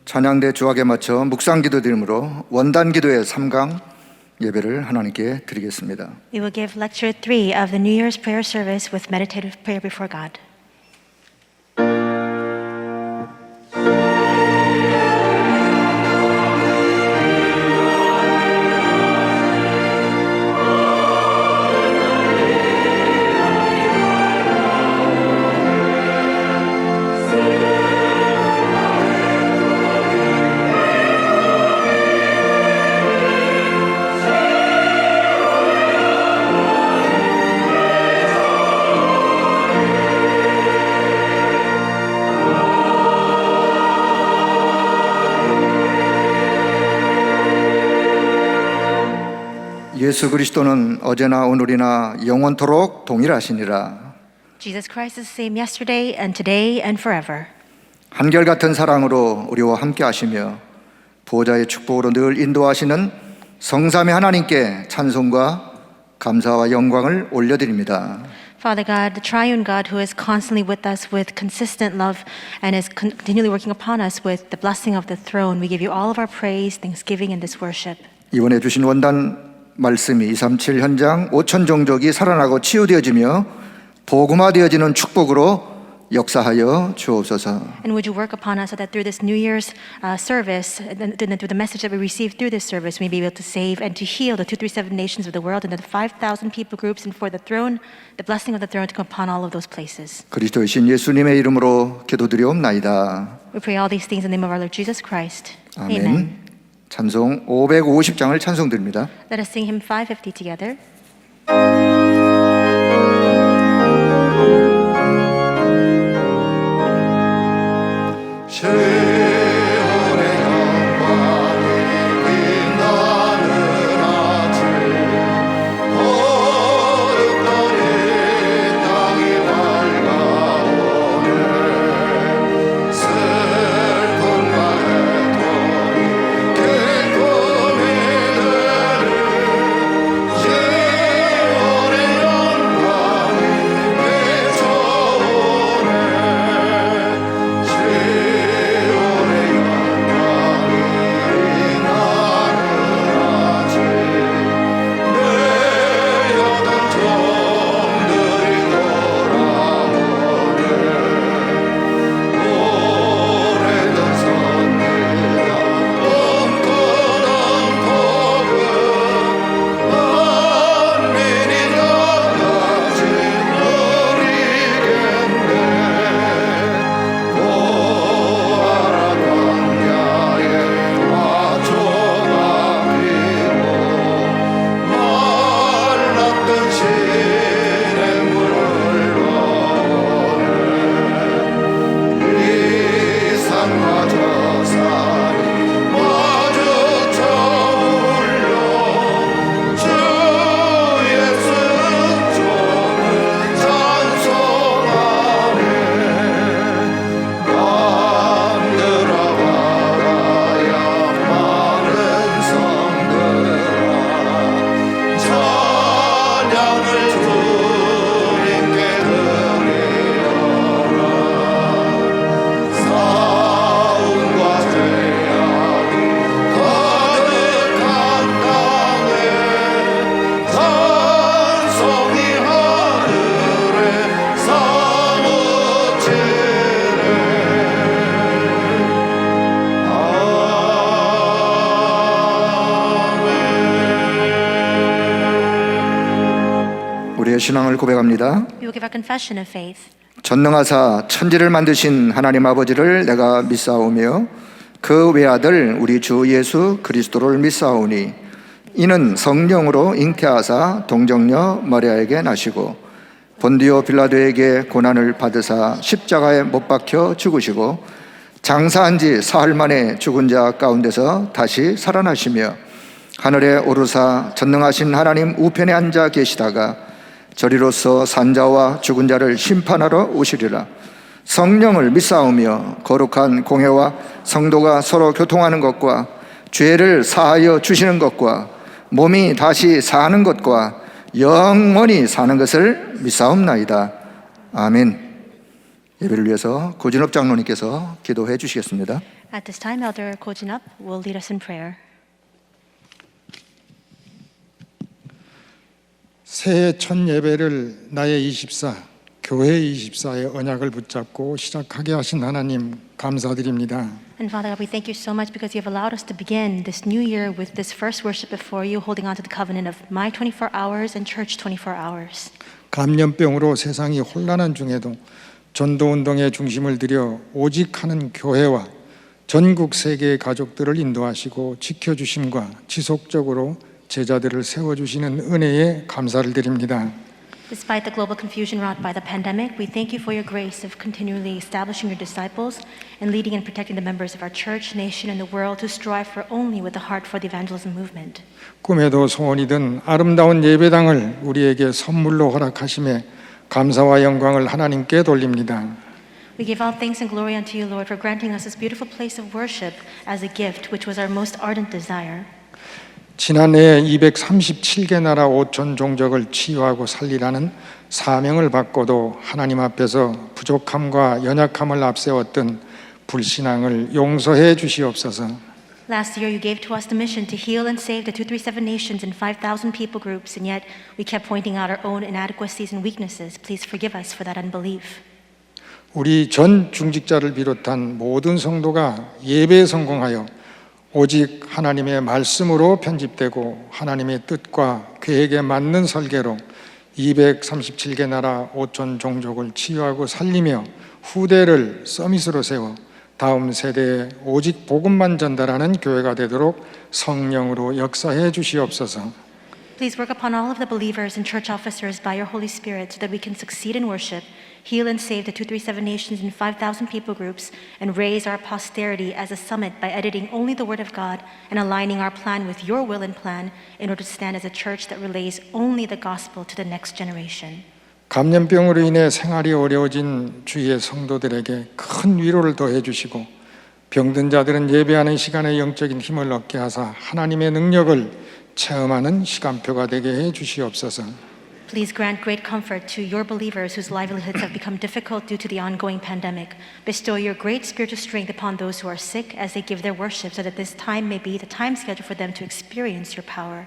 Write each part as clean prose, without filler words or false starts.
찬양대 주악에 맞춰 묵상기도 드림으로 원단기도의 3강 예배를 하나님께 드리겠습니다. We will give lecture 3 of the New Year's prayer service with meditative prayer before God. 예수 그리스도는 어제나 오늘이나 영원토록 동일하시니라. Jesus Christ is the same yesterday and today and forever. 한결같은 사랑으로 우리와 함께 하시며 보호자의 축복으로 늘 인도하시는 성삼위 하나님께 찬송과 감사와 영광을 올려드립니다. Father God, the triune God who is constantly with us with consistent love and is continually working upon us with the blessing of the throne, we give you all of our praise, thanksgiving, and this worship. 이번에 주신 원단 말씀이 237 현장 5천 종족이 살아나고 치유되어지며 복음화되어지는 축복으로 역사하여 주옵소서. And would you work upon us so that through this New Year's service, and through the message that we receive through this service, we may be able to save and to heal the 237 nations of the world and the 5,000 people groups, and for the throne, the blessing of the throne to come upon all of those places. 그리스도의 신 예수님의 이름으로 기도드리옵나이다. We pray all these things in the name of our Lord Jesus Christ. 아멘. 찬송 550장을 찬송드립니다. Let us sing hymn 550 together. 우리의 신앙을 고백합니다. We will give our confession of faith. 전능하사 천지를 만드신 하나님 아버지를 내가 믿사오며 그 외아들 우리 주 예수 그리스도를 믿사오니 이는 성령으로 잉태하사 동정녀 마리아에게 나시고 본디오 빌라도에게 고난을 받으사 십자가에 못 박혀 죽으시고 장사한 지 사흘 만에 죽은 자 가운데서 다시 살아나시며 하늘에 오르사 전능하신 하나님 우편에 앉아 계시다가 저리로서 산자와 죽은 자를 심판하러 오시리라. 성령을 믿사오며 거룩한 공회와 성도가 서로 교통하는 것과 죄를 사하여 주시는 것과 몸이 다시 사는 것과 영원히 사는 것을 믿사옵나이다. 아멘. 예배를 위해서 고진업 장로님께서 기도해 주시겠습니다. At this time, Elder Ko Jin-up will lead us in prayer. 새해 첫 예배를 나의 24, 교회 24의 언약을 붙잡고 시작하게 하신 하나님 감사드립니다. And Father God, we thank you so much because you have allowed us to begin this new year with this first worship before you, holding on to the covenant of my 24 hours and church 24 hours. 감염병으로 세상이 혼란한 중에도 전도운동에 중심을 들여 오직 하는 교회와 전국 세계의 가족들을 인도하시고 지켜주심과 지속적으로 제자들을 세워주시는 은혜에 감사를 드립니다. Despite the global confusion wrought by the pandemic, we thank you for your grace of continually establishing your disciples and leading and protecting the members of our church, nation, and the world who strive for only with a heart for the evangelism movement. 꿈에도 소원이 든 아름다운 예배당을 우리에게 선물로 허락하심에 감사와 영광을 하나님께 돌립니다. We give all thanks and glory unto you, Lord, for granting us this beautiful place of worship as a gift, which was our most ardent desire. 지난해 237개 나라 5천 종족을 치유하고 살리라는 사명을 받고도 하나님 앞에서 부족함과 연약함을 앞세웠던 불신앙을 용서해 주시옵소서. Last year, you gave to us the mission to heal and save the 237 nations and 5,000 people groups, and yet we kept pointing out our own inadequacies and weaknesses. Please forgive us for that unbelief. 우리 전 중직자를 비롯한 모든 성도가 예배에 성공하여 오직 하나님의 말씀으로 편집되고 하나님의 뜻과 계획에 맞는 설계로 237개 나라 5천 종족을 치유하고 살리며 후대를 서밋으로 세워 다음 세대에 오직 복음만 전달하는 교회가 되도록 성령으로 역사해 주시옵소서. Please work upon all of the believers and church officers by your Holy Spirit so that we can succeed in worship, heal and save the 237 nations and 5,000 people groups, and raise our posterity as a summit by editing only the Word of God and aligning our plan with your will and plan in order to stand as a church that relays only the gospel to the next generation. 감염병으로 인해 생활이 어려워진 주의 성도들에게 큰 위로를 더해 주시고 병든 자들은 예배하는 시간에 영적인 힘을 얻게 하사 하나님의 능력을 체험하는 시간표가 되게 해 주시옵소서. Please grant great comfort to your believers whose livelihoods have become difficult due to the ongoing pandemic. Bestow your great spiritual strength upon those who are sick as they give their worship so that this time may be the time scheduled for them to experience your power.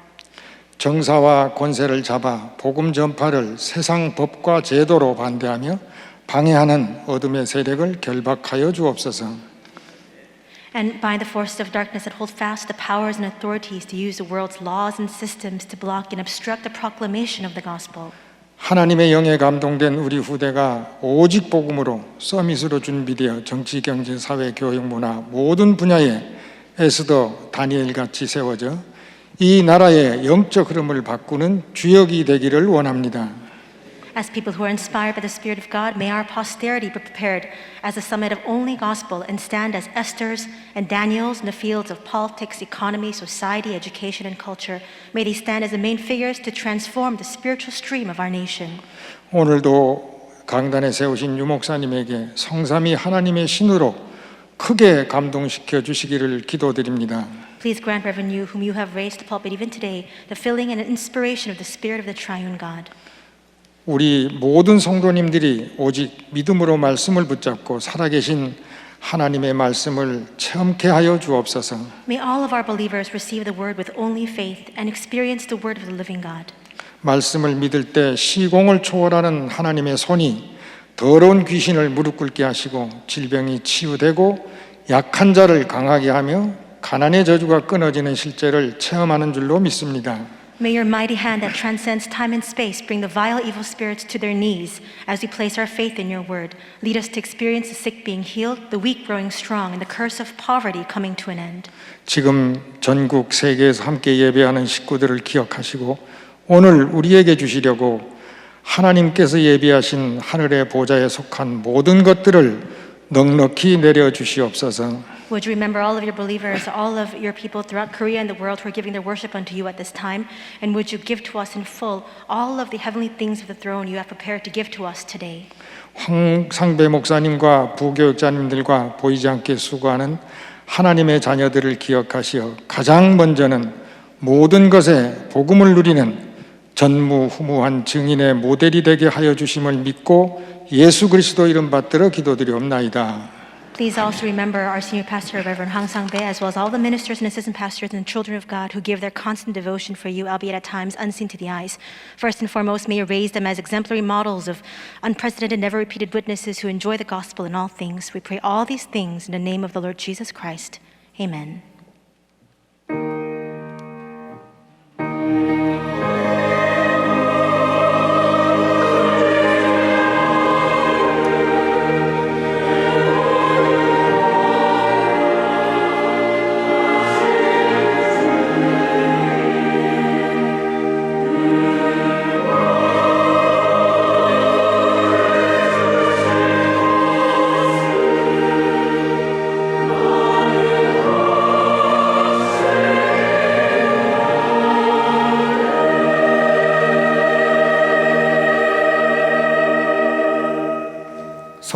정사와 권세를 잡아 복음 전파를 세상 법과 제도로 반대하며 방해하는 어둠의 세력을 결박하여 주옵소서. And bind the forces of darkness that hold fast the powers and authorities to use the world's laws and systems to block and obstruct the proclamation of the gospel. 하나님의 영에 감동된 우리 후대가 오직 복음으로 서밋으로 준비되어 정치, 경제, 사회, 교육, 문화 모든 분야에 에스더, 다니엘 같이 세워져 이 나라의 영적 흐름을 바꾸는 주역이 되기를 원합니다. As people who are inspired by the Spirit of God, may our posterity be prepared as a summit of only gospel and stand as Esthers and Daniels in the fields of politics, economy, society, education, and culture. May they stand as the main figures to transform the spiritual stream of our nation. 오늘도 강단에 세우신 유 목사님에게 성삼위 하나님의 신으로 크게 감동시켜 주시기를 기도드립니다. Please grant Reverend Yu, whom you have raised to the pulpit even today, the filling and inspiration of the Spirit of the Triune God. 우리 모든 성도님들이 오직 믿음으로 말씀을 붙잡고 살아계신 하나님의 말씀을 체험케 하여 주옵소서. May all of our believers receive the word with only faith and experience the word of the living God. 말씀을 믿을 때 시공을 초월하는 하나님의 손이 더러운 귀신을 무릎 꿇게 하시고 질병이 치유되고 약한 자를 강하게 하며 가난의 저주가 끊어지는 실제를 체험하는 줄로 믿습니다. May your mighty hand that transcends time and space bring the vile evil spirits to their knees as we place our faith in your word. Lead us to experience the sick being healed, the weak growing strong, and the curse of poverty coming to an end. 지금 전국 세계에서 함께 예배하는 식구들을 기억하시고 오늘 우리에게 주시려고 하나님께서 예비하신 하늘의 보좌에 속한 모든 것들을 넉넉히 내려주시옵소서. Would you remember all of your believers, all of your people throughout Korea and the world who are giving their worship unto you at this time? And would you give to us in full all of the heavenly things of the throne you have prepared to give to us today? 황상배 목사님과 부교육자님들과 보이지 않게 수고하는 하나님의 자녀들을 기억하시어 가장 먼저는 모든 것에 복음을 누리는 전무후무한 증인의 모델이 되게 하여 주심을 믿고 예수 그리스도 이름 받들어 기도드리옵나이다. Please also remember our senior pastor, Reverend Hang Sang-bae, as well as all the ministers and assistant pastors and children of God who give their constant devotion for you, albeit at times unseen to the eyes. First and foremost, may you raise them as exemplary models of unprecedented, never-repeated witnesses who enjoy the gospel in all things. We pray all these things in the name of the Lord Jesus Christ. Amen.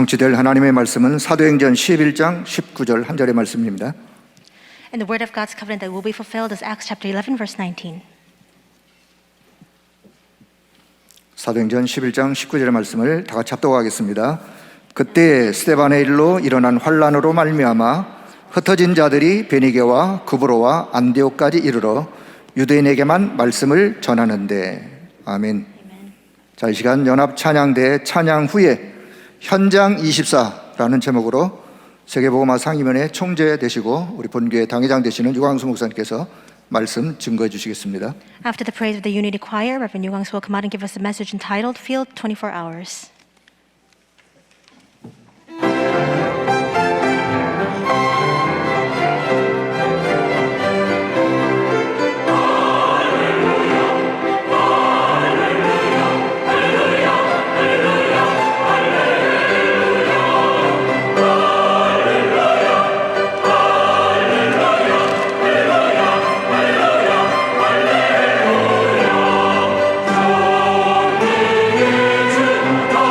성취될 하나님의 말씀은 사도행전 11장 19절 한 절의 말씀입니다. And the word of God's covenant that will be fulfilled is Acts chapter 11, verse 19. 사도행전 11장 19절의 말씀을 다 같이 합독하겠습니다. 그때 스데반의 일로 일어난 환란으로 말미암아 흩어진 자들이 베니게와 구브로와 안디옥까지 이르러 유대인에게만 말씀을 전하는데. 아멘. 자, 이 시간 연합 찬양대 찬양 후에 현장 24라는 제목으로 세계복음화 상임위원회 총재 되시고 우리 본교회 당회장 되시는 유광수 목사님께서 말씀 증거해 주시겠습니다. After the praise of the Unity Choir, Reverend Yu Gang-soo will come out and give us a message entitled Field 24 Hours. 주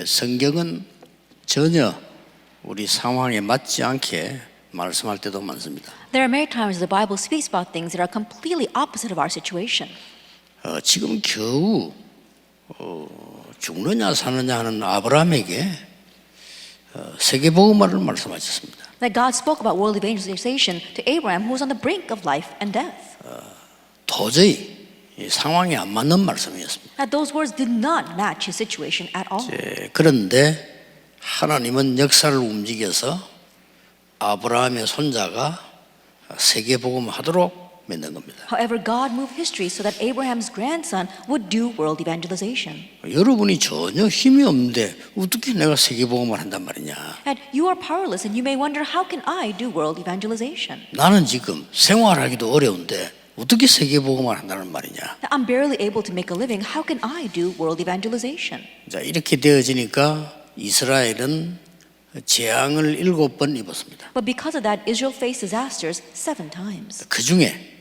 성경은 전혀 우리 상황에 맞지 않게 말씀할 때도 많습니다. There are many times the Bible speaks about things that are completely opposite of our situation. 지금 겨우 죽느냐 사느냐 하는 아브라함에게 세계복음화를 말씀하셨습니다. That God spoke about world evangelization to Abraham, who was on the brink of life and death. 도저히 이 상황에 안 맞는 말씀이었습니다. That those words did not match his situation at all. 그런데 하나님은 역사를 움직여서 아브라함의 손자가 세계복음하도록 만든 겁니다. However, God moved history so that Abraham's grandson would do world evangelization. 여러분이 전혀 힘이 없는데 어떻게 내가 세계복음을 한단 말이냐. And you are powerless, and you may wonder, how can I do world evangelization? 나는 지금 생활하기도 어려운데 어떻게 세계복음을 한다는 말이냐. I'm barely able to make a living. How can I do world evangelization? 자, 이렇게 되어지니까 이스라엘은 재앙을 7번 입었습니다. But because of that, Israel faced disasters 7 times. 그 중에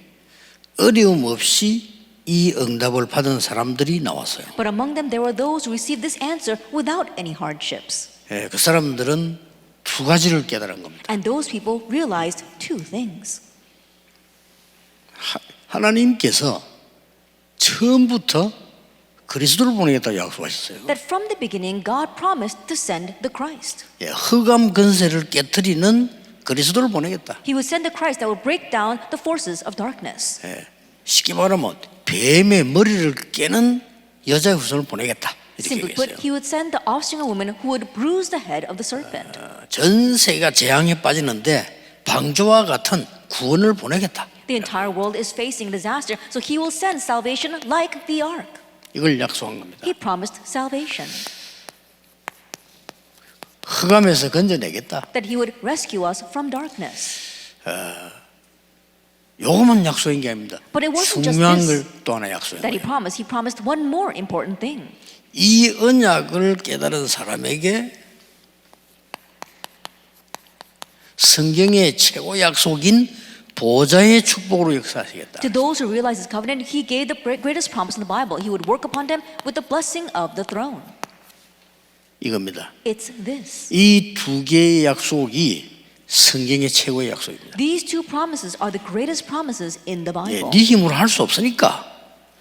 어려움 없이 이 응답을 받은 사람들이 나왔어요. But among them, there were those who received this answer without any hardships. 그 사람들은 두 가지를 깨달은 겁니다. And those people realized 2 things. 하나님께서 처음부터 그리스도를 보내겠다고 약속하셨어요. That from the beginning, God promised to send the Christ. 흑암 권세를 깨트리는 그리스도를 보내겠다. He would send the Christ that would break down the forces of darkness. 쉽게 말하면 뱀의 머리를 깨는 여자의 후손을 보내겠다. 이렇게 Simply put, 얘기했어요. he would send the offspring of woman who would bruise the head of the serpent. 전 세계가 재앙에 빠지는데 방주와 같은 구원을 보내겠다. The entire world is facing disaster, so he will send salvation like the ark. 이걸 약속한 겁니다. He promised salvation, 흑암에서 건져내겠다. that he would rescue us from darkness. 요것만 약속인 게 아닙니다. But it wasn't just 중요한 this 걸 또 하나 약속한 that he 거예요. promised one more important thing. 이 언약을 깨달은 사람에게 성경의 최고 약속인 보좌의 축복으로 역사하시겠다. To those who realize his covenant, he gave the greatest promise in the Bible. He would work upon them with the blessing of the throne. 이겁니다. It's this. 이 두 개의 약속이 성경의 최고의 약속입니다. These 2 promises are the greatest promises in the Bible. 네 힘으로 할 수 없으니까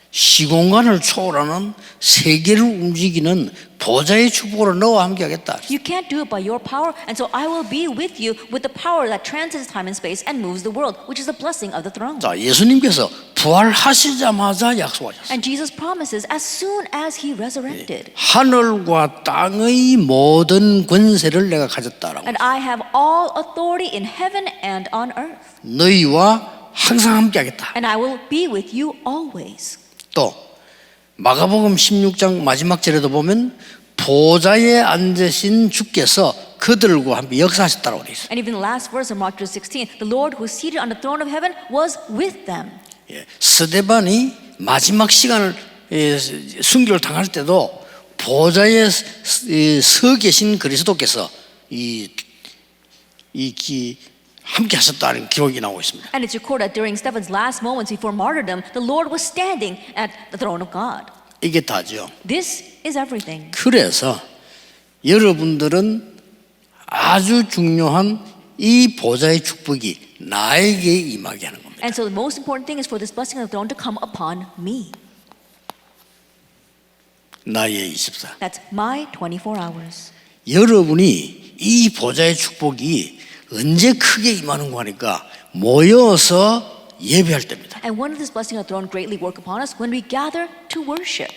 시공간을 초월하는 세계를 움직이는 보좌의 축복으로 너와 함께하겠다. You can't do it by your power, and so I will be with you with the power that transcends time and space and moves the world, which is the blessing of the throne. 자, 예수님께서 부활하시자마자 약속하셨어요. And Jesus promises as soon as he resurrected. 하늘과 땅의 모든 권세를 내가 가졌다라고. And I have all authority in heaven and on earth. 너희와 항상 함께하겠다. And I will be with you always. 또 마가복음 16장 마지막 절에도 보면 보좌에 앉으신 주께서 그들과 함께 역사하셨다고 되어 있어요. And even the last verse of Mark 16, the Lord who is seated on the throne of heaven was with them. 스데반이 마지막 시간을 순교를 당할 때도 보좌에 서 계신 그리스도께서 함께 하셨다는 기록이 나오고 있습니다. And it's recorded that during Stephen's last moments before martyrdom, the Lord was standing at the throne of God. 이게 다죠. This is everything. 그래서 여러분들은 아주 중요한 이 보좌의 축복이 나에게 임하게 하는 겁니다. And so the most important thing is for this blessing of the throne to come upon me. 나의 24. That's my 24 hours. 여러분이 이 보좌의 축복이 언제 크게 임하는가 하니까 모여서 예배할 때입니다. And when does this blessing of the throne greatly work upon us? When we gather to worship.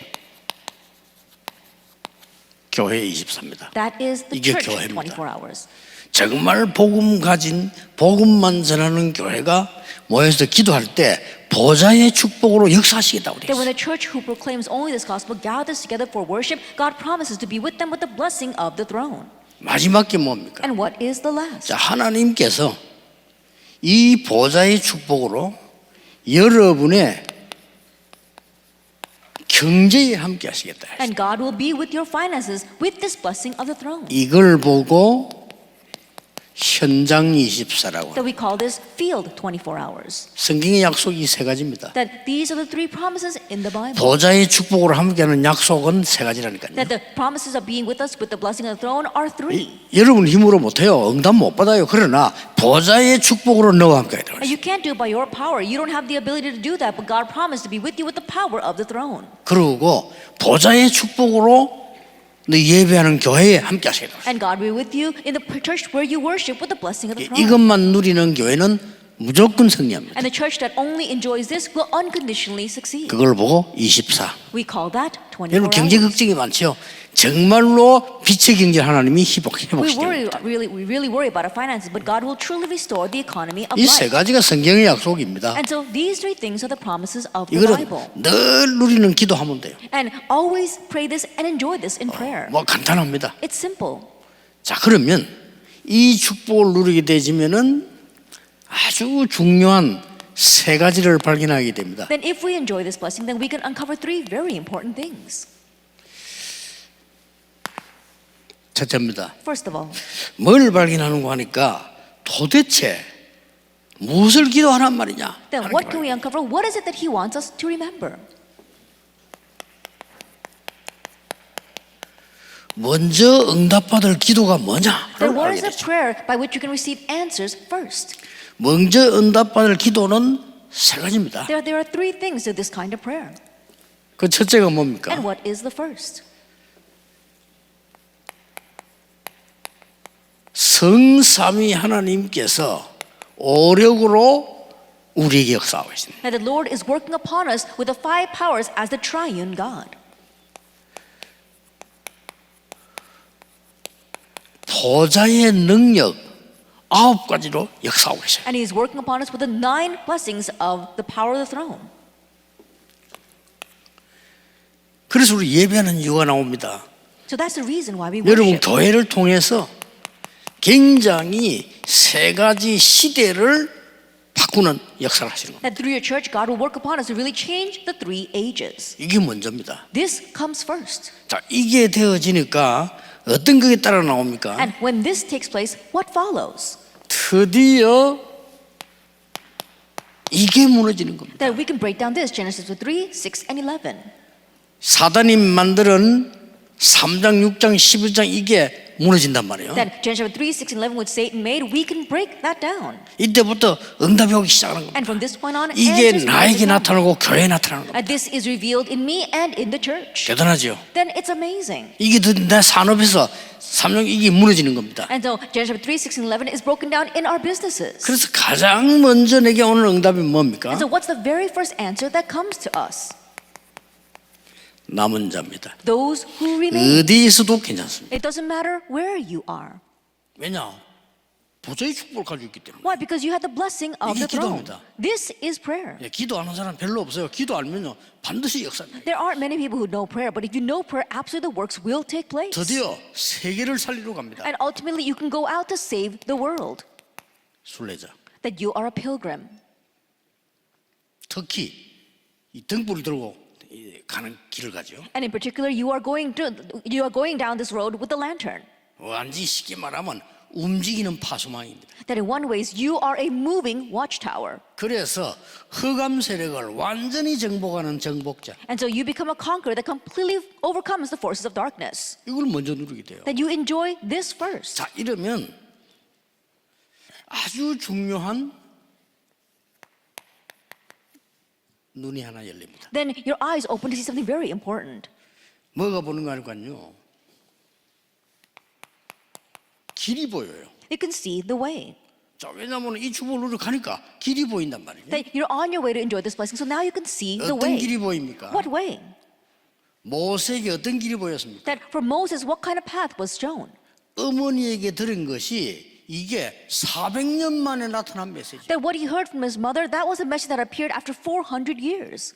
교회 24입니다. That is the 이게 church 교회입니다. 24 hours. 정말 복음 가진 복음만 전하는 교회가 모여서 기도할 때 보좌의 축복으로 역사하시겠다고 That when 그랬어요. a church who proclaims only this gospel gathers together for worship, God promises to be with them with the blessing of the throne. 마지막 게 뭡니까? And what is the last? 자, 하나님께서 이 보좌의 축복으로 여러분의 경제에 함께 하시겠다. And God will be with your finances with this blessing of the throne. 이걸 보고 현장 24라고. That we call this field 24 hours. 성경의 약속이 세 가지입니다. That these are the three promises in the Bible. 보좌의 축복으로 함께하는 약속은 세 가지라니까요. That the promises of being with us with the blessing of the throne are three. 여러분 힘으로 못해요. 응답 못 받아요. 그러나 보좌의 축복으로 너와 함께 해야 And you can't do it by your power. You don't have the ability to do that, but God promised to be with you with the power of the throne. 그리고 보좌의 축복으로 너 예배하는 교회에 함께 하셔야 돼요. And God will be with you in the church where you worship with the blessing of the throne. 이것만 누리는 교회는 무조건 승리합니다. And the church that only enjoys this will unconditionally succeed. 그걸 보고 24. We call that 24 여러분 경제 hours. 걱정이 많죠. 정말로 빛의 경제 하나님이 We 회복시킵니다. really worry about our finances, but God will truly restore the economy of 이 세 life. 가지가 성경의 약속입니다. And so these three things are the promises of the 이거는 Bible. 늘 누리는 기도하면 돼요. And always pray this and enjoy this in prayer. 뭐 간단합니다. It's simple. 자 그러면 이 축복을 누리게 되지면은 아주 중요한 세 가지를 발견하게 됩니다. Then if we enjoy this blessing, then we can uncover three very important things. 첫째입니다. First of all, 뭘 발견하는가 하니까 도대체 무엇을 기도하란 말이냐? then what can we uncover? What is it that He wants us to remember? 먼저 응답받을 기도가 뭐냐? Then what is the prayer by which you can receive answers first? 먼저 응답받을 기도는 세 가지입니다. There are three things to this kind of prayer. 그 첫째가 뭡니까? And what is the first? 성삼위 하나님께서 오력으로 우리에게 역사하고 있습니다. That the Lord is working upon us with the five powers as the triune God. 보좌의 능력 9가지로 역사하고 계셔요. And He is working upon us with the 9 blessings of the power of the throne. 그래서 우리 예배하는 이유가 나옵니다. So that's the reason why we 여러분 worship. 교회를 통해서 굉장히 세 가지 시대를 바꾸는 역사를 하시는 겁니다. That through your church, God will work upon us to really change the 3 ages. 이게 먼저입니다. This comes first. 자, 이게 되어지니까 어떤 것에 따라 나옵니까? And when this takes place, what follows? 드디어 이게 무너지는 겁니다. That we can break down this Genesis 3, 6, and 11. 사단이 만드는 3장, 6장, 11장 이게 무너진단 말이에요. That Genesis 3, 6, and 11, which Satan made, we can break that down. 이때부터 응답이 오기 시작하는 겁니다. And from this point on, 이게 answers begin 나에게 to come. 나타나고 교회에 나타나는 겁니다. And this is revealed in me and in the church. 대단하죠? Then it's amazing. 이게 내 산업에서 3장 이게 무너지는 겁니다. And so Genesis 3, 6, and 11 is broken down in our businesses. 그래서 가장 먼저 내게 오는 응답이 뭡니까? And so what's the very first answer that comes to us? 남은 자입니다. Those who remain. 어디 있어도 괜찮습니다. It doesn't matter where you are. 왜냐? 보좌의 축복을 가지고 있기 때문에. Why? Because you have the blessing of 이게 the throne. 기도입니다. This is prayer. 예, 기도하는 사람 별로 없어요. 기도 알면요 반드시 역사입니다. There aren't many people who know prayer, but if you know prayer, absolutely the works will take place. 드디어 세계를 살리러 갑니다. And ultimately, you can go out to save the world. 순례자. That you are a pilgrim. 특히 이 등불을 들고 가는 길을 가죠. And in particular, you are going down this road with the lantern. 완전히 쉽게 말하면 움직이는 파수망입니다. That in one ways, you are a moving watchtower. 그래서 흑암 세력을 완전히 정복하는 정복자. And so you become a conqueror that completely overcomes the forces of darkness. 이걸 먼저 누리게 돼요. That you enjoy this first. 자, 이러면 아주 중요한 눈이 하나 열립니다. Then your eyes open to see something very important. 뭐가 보는 거 아닐까요? 길이 보여요. You can see the way. 자, 왜냐하면 이 축복을 누려 가니까 길이 보인단 말이에요. That you're on your way to enjoy this blessing. So now you can see the 어떤 way. 길이 보입니까? What way? 모세에게 어떤 길이 보였습니까? That for Moses, what kind of path was shown? 어머니에게 들은 것이 이게 400년 만에 나타난 메시지. That what he heard from his mother, that was a message that appeared after 400 years.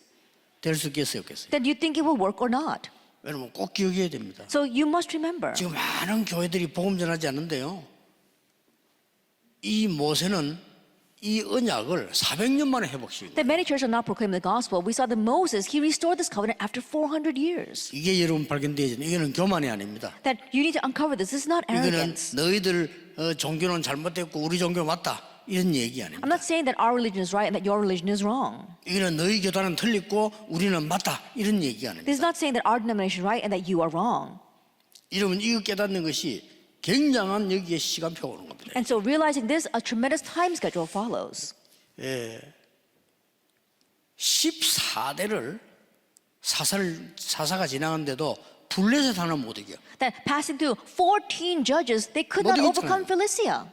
될 수 있겠어요, 없겠어요? That you think it will work or not. 왜냐면 꼭 기억해야 됩니다. So you must remember. 지금 많은 교회들이 복음 전하지 않는데요. 이 모세는 이 언약을 400년 만에 회복시킨 거예요. That many churches are not proclaiming the gospel. We saw that Moses, he restored this covenant after 400 years. 이게 여러분 발견되어진 이거는 교만이 아닙니다. That you need to uncover this. This is not 이거는 arrogance. 너희들 종교는 잘못됐고 우리 종교 맞다 이런 얘기 아닙니다. I'm not saying that our religion is right and that your religion is wrong. 이거는 너희 교단은 틀렸고 우리는 맞다 이런 얘기 아닙니다. This is not saying that our denomination is right and that you are wrong. 여러분 이거 깨닫는 것이 굉장한 여기에 시간표가 오는 겁니다. And so realizing this, a tremendous time schedule follows. 14대를 사사가 지나갔는데도 블레셋 하나 못 이겨. That passing through 14 judges, they could not 못 overcome 이겼잖아요. Philistia.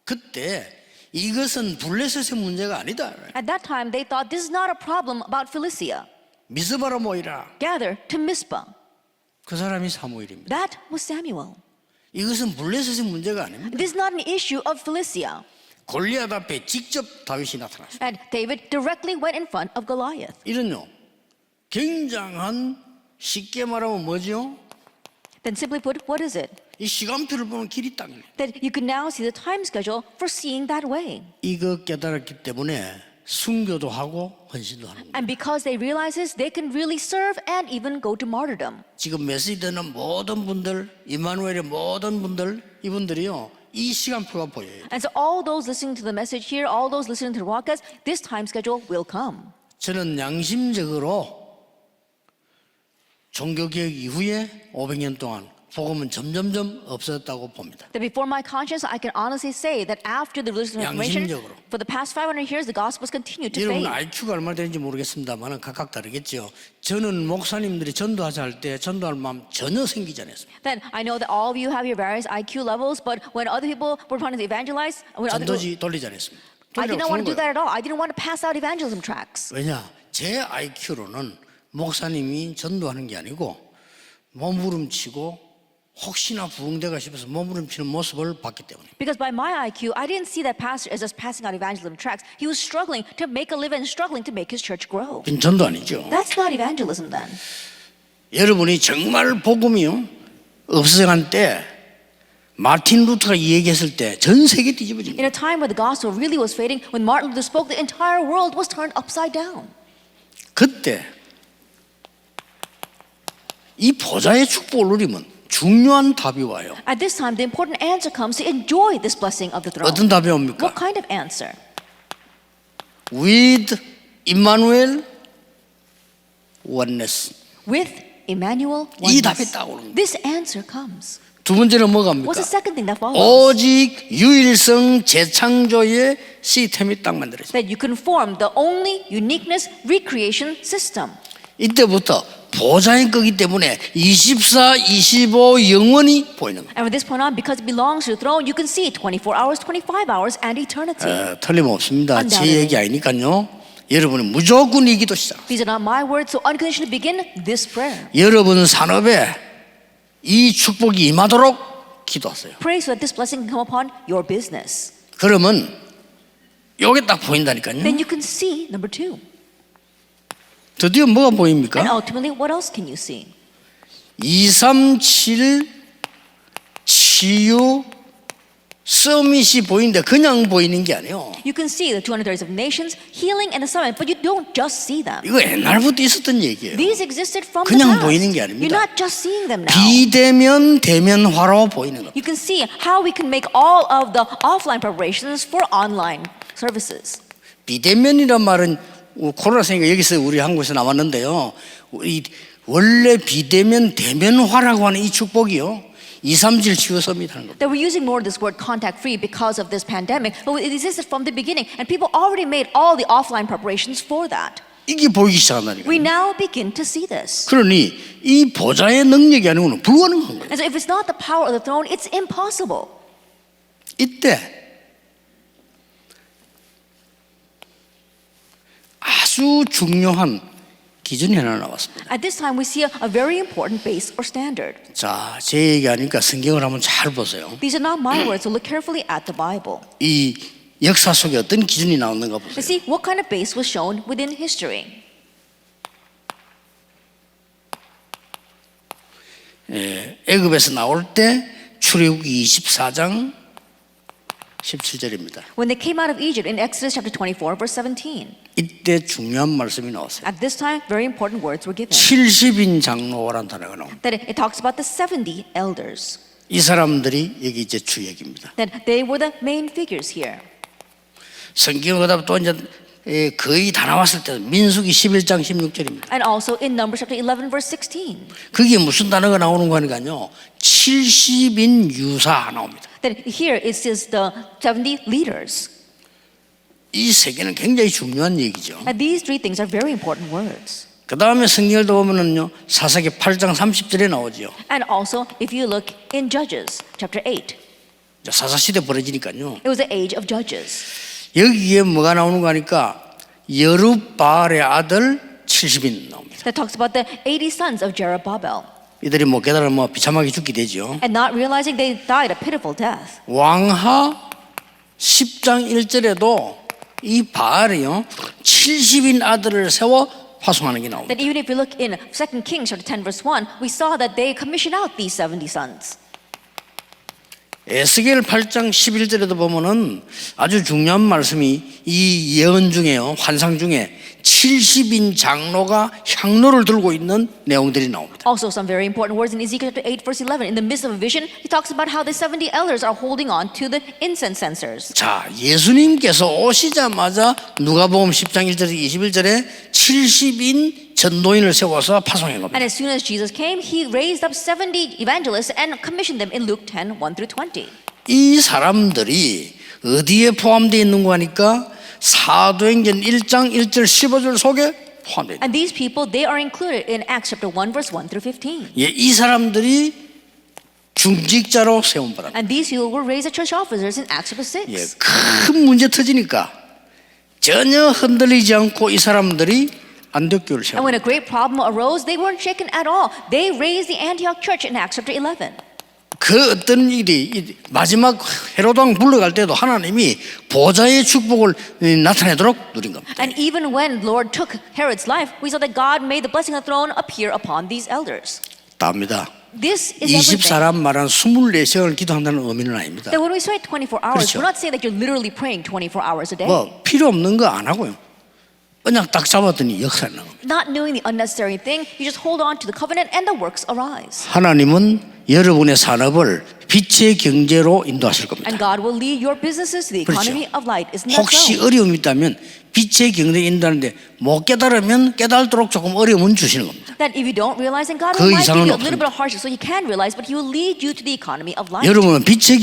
그때 이것은 블레셋의 문제가 아니다. At that time, they thought this is not a problem about Philistia. 미스바로 모이라. Gather to Mizpah. 그 사람이 사무엘입니다. That was Samuel. 이것은 블레셋의 문제가 아닙니다. This is not an issue of Philistia. 골리앗 앞에 직접 다윗이 나타났습니다. And David directly went in front of Goliath. 이런요 굉장한 쉽게 말하면 뭐죠? Then simply put, what is it? 이 시간표를 보면 길이 딱이네. That you can now see the time schedule for seeing that way. 이거 깨달았기 때문에 순교도 하고 헌신도 하는 거예요. And because they realize this, they can really serve and even go to martyrdom. 지금 메시지 듣는 모든 분들, 이마누엘의 모든 분들, 이분들이요 이 시간표가 보여요. And so all those listening to the message here, all those listening to the broadcast, this time schedule will come. 저는 양심적으로 종교개혁 이후에 500년 동안 복음은 점점점 없어졌다고 봅니다. That before my conscience, I can honestly say that after the religious reformation, 양심적으로. for the past 500 years, the gospels continue to 여러분 fade. IQ가 얼마나 되는지 모르겠습니다만 각각 다르겠죠. 저는 목사님들이 전도하자 할 때 전도할 마음 전혀 생기지 않았습니다. Then I know that all of you have your various IQ levels, but when other people were trying to evangelize, when other people, 전도지 돌리지 않았습니다. I did not want to do 거예요. that at all. I didn't want to pass out evangelism tracts. 왜냐? 제 IQ로는 목사님이 전도하는 게 아니고 몸부림치고 혹시나 부흥되가 싶어서 몸부림치는 모습을 봤기 때문에. Because by my IQ, I didn't see that pastor as just passing out evangelism tracts. He was struggling to make a living and struggling to make his church grow. 그건 전도 아니죠. That's not evangelism then. 여러분이 정말 복음이요 없어져간 때 마틴 루터가 이 얘기했을 때 전 세계 뒤집어진 In 거예요. a time where the gospel really was fading, when Martin Luther spoke, the entire world was turned upside down. 그때 이 보좌의 축복을 누리면 중요한 답이 와요. At this time, the important answer comes to enjoy this blessing of the throne. 어떤 답이 옵니까? What kind of answer? With Emmanuel oneness. With Emmanuel 이 답이 oneness. 딱 오는 거예요. This answer comes. 두 번째는 뭐가 What's 합니까? the second thing that follows? 오직 유일성 재창조의 시스템이 딱 만들어졌어요. That you can form the only uniqueness recreation system. 이때부터 보좌의 거기 때문에 24, 25 영원히 보이는 거예요. And from this point on, because it belongs to the throne, you can see 24 hours, 25 hours, and eternity. 틀림없습니다. 제 Undoubtedly. 얘기 아니니까요. 여러분은 무조건 이기도 시작. These are not my words, so unconditionally begin this prayer. 여러분 산업에 이 축복이 임하도록 기도하세요. Pray so that this blessing can come upon your business. 그러면 요게 딱 보인다니까요. Then you can see number 2. 드디어 뭐가 And 보입니까? ultimately, what else can you see? 237 치유 서밋이 보이는데 그냥 보이는 게 아니에요. You can see the 237 nations, healing, and the summit, but you don't just see them. 이거 옛날부터 있었던 얘기예요. These existed from the 그냥 past. 보이는 게 아닙니다. You're not just seeing them now. 비대면 대면화로 보이는 겁니다. You can see how we can make all of the offline preparations for online services. 비대면이란 말은 코로나 생기가 여기서 우리 한국에서 나왔는데요. 이 원래 비대면 대면화라고 하는 이 축복이요. 237 치유 서밋 하는 겁니다. That we're using more of this word contact free because of this pandemic, but it existed from the beginning, and people already made all the offline preparations for that. 이게 보이기 시작한다니까요. We now begin to see this. 그러니 이 보좌의 능력이 아니고는 불가능한 거예요. And so if it's not the power of the throne, it's impossible. 이때 아주 중요한 기준이 하나 나왔습니다. At this time, we see a very important base or standard. 자, 제 얘기 아니까 성경을 한번 잘 보세요. These are not my words, so look carefully at the Bible. 이 역사 속에 어떤 기준이 나오는가 To 보세요. see what kind of base was shown within history. 애굽에서 나올 때 출애굽기 24장 17절입니다. When they came out of Egypt in Exodus chapter 24, verse 17. 이때 중요한 말씀이 나왔어요. At this time, very important words were given. 70인 장로라는 단어가 나옵니다. That it talks about the 70 elders. 이 사람들이 여기 이제 주역입니다. That they were the main figures here. 성경 그다음 또 이제 거의 다 나왔을 때 민수기 11장 16절입니다. And also in Numbers chapter 11, verse 16. 그게 무슨 단어가 나오는 거니까요. 70인 유사 나옵니다. That here it says the 70 leaders. 이 세 개는 굉장히 중요한 얘기죠. And these three things are very important words. 그 다음에 성경을 보면은요, 사사기 8장 30절에 나오죠. And also, if you look in Judges chapter 8, 사사 시대 벌어지니까요. it was the age of Judges. 여기에 뭐가 나오는 거 하니까 여룻바알의 아들 70인 나옵니다. That talks about the 80 sons of Jerubbabel. 이들이 뭐 깨달아 뭐 비참하게 죽게 되죠. And not realizing they died a pitiful death. 왕하 10장 1절에도 이 바알이요 70인 아들을 세워 파송하는 게 나옵니다. That even if you look in 2 Kings chapter 10 verse 1, we saw that they commissioned out these 70 sons. 에스겔 8장 11절에도 보면은 아주 중요한 말씀이 이 예언 중에요, 환상 중에 70인 장로가 향로를 들고 있는 내용들이 나옵니다. Also some very important words in Ezekiel chapter 8 verse 11. In the midst of a vision, he talks about how the 70 elders are holding on to the incense censers. 자, 예수님께서 오시자마자 누가복음 10장 1절에서 21절에 70인 전도인을 세워서 파송한 겁니다. And as soon as Jesus came, he raised up 70 evangelists and commissioned them in Luke 10, 1 through 20. 이 사람들이 어디에 포함되어 있는 거 하니까 사도행전 1장 1절 15절 속에 포함되어 있다. And these people, they are included in Acts chapter 1 verse 1 through 15. 예, 이 사람들이 중직자로 세운 바랍니다. And these people were raised as church officers in Acts chapter 6. 예, 큰 문제 터지니까 전혀 흔들리지 않고 이 사람들이 안디옥교를 And 세웁니다. when a great problem arose, they weren't shaken at all. They raised the Antioch church in Acts chapter 11. 그 어떤 일이 마지막 헤로도 왕 불러갈 때도 하나님이 보좌의 축복을 나타내도록 누린 겁니다. And even when Lord took Herod's life, we saw that God made the blessing of the throne appear upon these elders. 답니다. This is everything. 20사람 말한 24시간을 기도한다는 의미는 아닙니다. That when we say 24 hours, 그렇죠. we're not saying that you're literally praying 24 hours a day. 뭐 필요 없는 거 안 하고요. 그냥 딱 잡았더니 역사를 나옵니다. Not doing the unnecessary thing, you just hold on to the covenant and the works arise. 하나님은 여러분의 산업을 빛의 경제로 인도하실 겁니다. And God will lead your businesses to the economy of light. Isn't that 혹시 so? 어려움이 있다면 빛의 경제 인도하는데 못 깨달으면 깨달도록 조금 어려움을 주시는 겁니다. That if you don't realize, then God 그 might give 이상은 you a little 없습니다. bit of hardship so you can realize, but He will lead you to the economy of light. 여러분은 빛의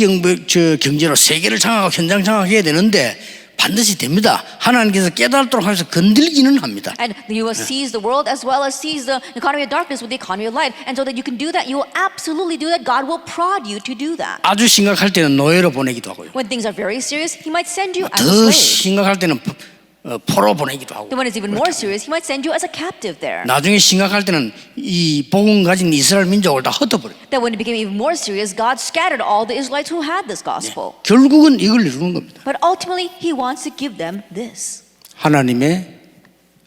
경제로 세계를 장악하고 현장 장악해야 되는데 반드시 됩니다. 하나님께서 깨달도록 하면서 건들기는 합니다. And you will seize the world as well as seize the economy of darkness with the economy of light. And so that you can do that, you will absolutely do that. God will prod you to do that. 아주 심각할 때는 노예로 보내기도 하고요. When things are very serious, He might send you as a 더 slave. 심각할 때는 포로 보내기도 하고. And when it's even more serious, He might send you as a captive there. 나중에 심각할 때는 이 복음 가진 이스라엘 민족을 다 흩어버려요. That when it became even more serious, God scattered all the Israelites who had this gospel. 결국은 이걸 이루는 겁니다. But ultimately, He wants to give them this. 하나님의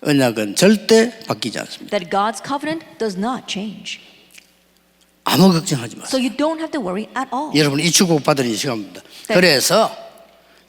언약은 절대 바뀌지 않습니다. That God's covenant does not change. 아무 걱정하지 마세요. So you don't have to worry at all. 여러분 이 축복 받으는 시간입니다. 네. 그래서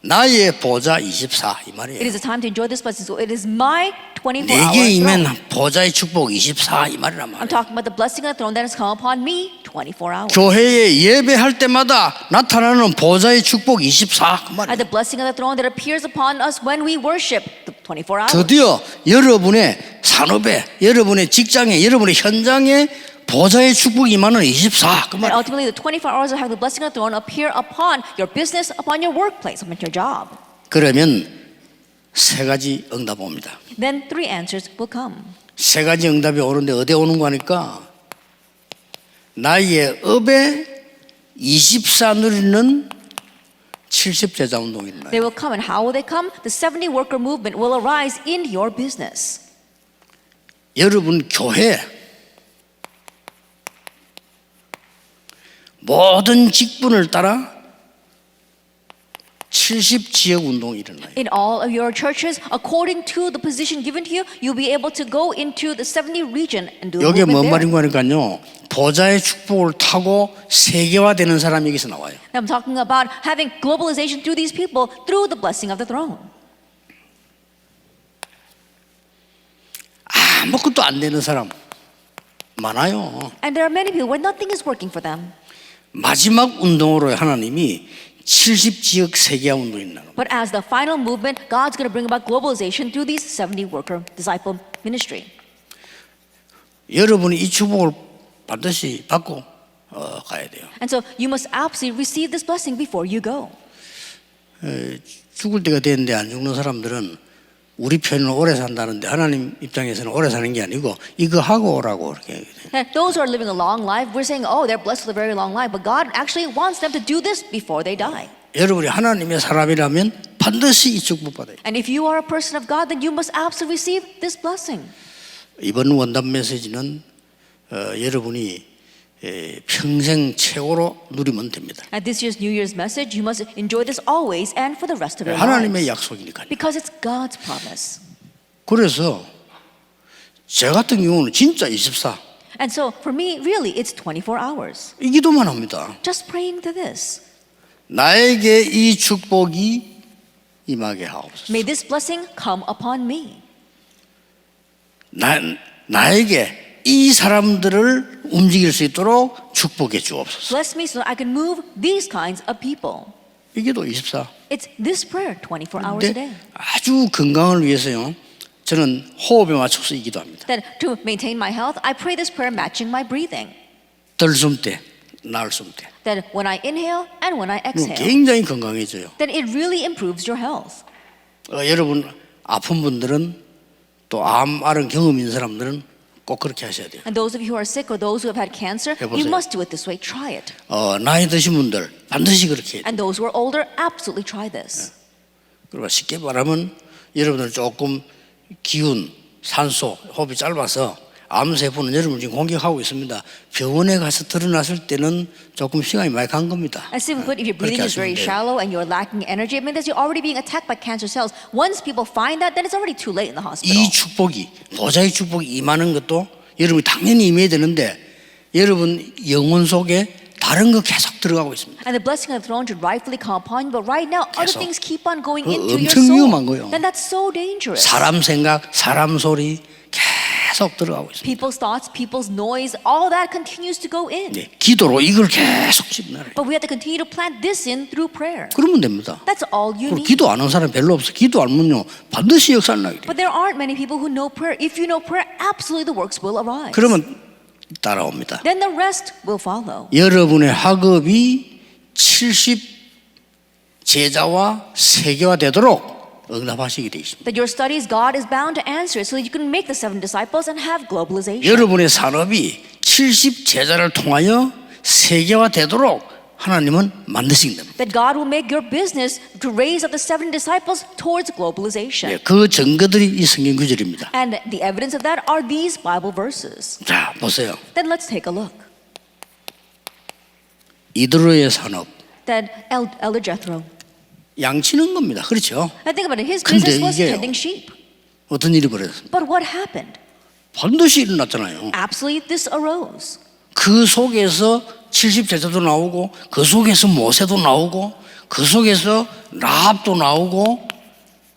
나의 보좌 24 이 It 말이에요. is a time to enjoy this blessing. So it is my 24 내게 hours. 임한 보좌의 축복 24 이 말이란 I'm 말이에요. talking about the blessing of the throne that has come upon me 24 hours. 교회에 예배할 때마다 나타나는 보좌의 축복 24 그 말이에요. And the blessing of the throne that appears upon us when we worship the 24 hours. 드디어 여러분의 산업에, 여러분의 직장에, 여러분의 현장에 보좌의 축복이 임하는 24 그 And 말이에요. ultimately, the 24 hours will have the blessing of the throne appear upon your business, upon your workplace, upon your job. 그러면 세 가지 응답 옵니다. Then three answers will come. 세 가지 응답이 오는데 어디에 오는 거니까 나의 업에 24 누리는 70제자 운동입니다. They will come, and how will they come? The 70 worker movement will arise in your business. 여러분 교회 모든 직분을 따라 70지역 운동이 일어나요. In all of your churches, according to the position given to you, you'll be able to go into the 70 region and do a 여기에 뭔 movement there. 말인가 하니까요. 보좌의 축복을 타고 세계화되는 사람이 여기서 나와요. I'm talking about having globalization through these people through the blessing of the throne. 아무것도 안 되는 사람 많아요. And there are many people where nothing is working for them. 마지막 운동으로 하나님이 70지역 세계화 운동이 나는. But as the final movement, God's going to bring about globalization through these 70 worker disciple ministry. 여러분이 이 축복을 반드시 받고 가야 돼요. And so you must absolutely receive this blessing before you go. 죽을 때가 되는데 안 죽는 사람들은 우리 편은 오래 산다는데 하나님 입장에서는 오래 사는 게 아니고 이거 하고 오라고 이렇게. And those who are living a long life, we're saying, oh, they're blessed with a very long life. But God actually wants them to do this before they die. 여러분이 하나님의 사람이라면 반드시 이 축복 받아요. And if you are a person of God, then you must absolutely receive this blessing. 이번 원단 메시지는 여러분이 평생 최고로 누리면 됩니다. At this year's New Year's message, you must enjoy this always and for the rest of your 하나님의 lives. 약속이니까요. Because it's God's promise. 그래서 저 같은 경우는 진짜 24. And so for me, really, it's 24 hours. 이 기도만 합니다. Just praying to this. 나에게 이 축복이 임하게 하옵소서. May this blessing come upon me. 나에게 이 사람들을 움직일 수 있도록 축복해 주옵소서. Bless me so that I can move these kinds of people. 이 기도 24. It's this prayer 24 hours a day. 근데 아주 건강을 위해서요. 저는 호흡에 맞춰서 이 기도합니다. Then to maintain my health, I pray this prayer matching my breathing. 들숨 때, 날숨 때. That when I inhale and when I exhale, 굉장히 건강해져요. then it really improves your health. 여러분 아픈 분들은 또 암 앓은 경험 있는 사람들은 꼭 그렇게 하셔야 돼요. And those of you who are sick or those who have had cancer, 해보세요. you must do it this way. Try it. 나이 드신 분들 반드시 그렇게 해야 돼요. And those who are older, absolutely try this. 그리고 쉽게 말하면 여러분들 조금 기운, 산소, 호흡이 짧아서 암세포는 여러분 지금 공격하고 있습니다. 병원에 가서 드러났을 때는 조금 시간이 많이 간 겁니다. As simply put, if your breathing is very shallow and you're lacking energy, it means that you're already being attacked by cancer cells. Once people find that, then it's already too late in the hospital. 이 축복이 보좌의 축복이 임하는 것도 여러분이 당연히 임해야 되는데 여러분 영혼 속에 다른 거 계속 들어가고 있습니다. And the blessing of the throne should rightfully come upon you, but right now other 계속. things keep on going 그거 into your 엄청 위험한 soul. 거예요. Then that's so dangerous. 사람 생각, 사람 소리 계속 들어가고 있습니다. People's thoughts, people's noise, all that continues to go in. 네, 기도로 이걸 계속 집나요. But we have to continue to plant this in through prayer. 그러면 됩니다. That's all you 그리고 need. 기도 안 하는 사람 별로 없어. 기도 안 하면요 반드시 역사를 나게 돼요. But there aren't many people who know prayer. If you know prayer, absolutely the works will arise. 그러면 따라옵니다. Then the rest will follow. 여러분의 학업이 70 제자와 세계화되도록 응답하시게 되어 있습니다. That your studies, God is bound to answer it so that you can make the 7 disciples and have globalization. 여러분의 산업이 70 제자를 통하여 세계화되도록 하나님은 만드시게 됩니다. That God will make your business to raise up the 7 disciples towards globalization. 네, 그 증거들이 이 성경 구절입니다. And the evidence of that are these Bible verses. 자, 보세요. Then let's take a look. 이드로의 산업, That Elder Jethro. 양치는 겁니다. 그렇죠? I think about it. His 근데 business was 이게요. tending sheep. 어떤 일이 벌어졌습니까? But what happened? 반드시 일어났잖아요. Absolutely, this arose. 그 속에서 70제자도 나오고 그 속에서 모세도 나오고 그 속에서 라합도 나오고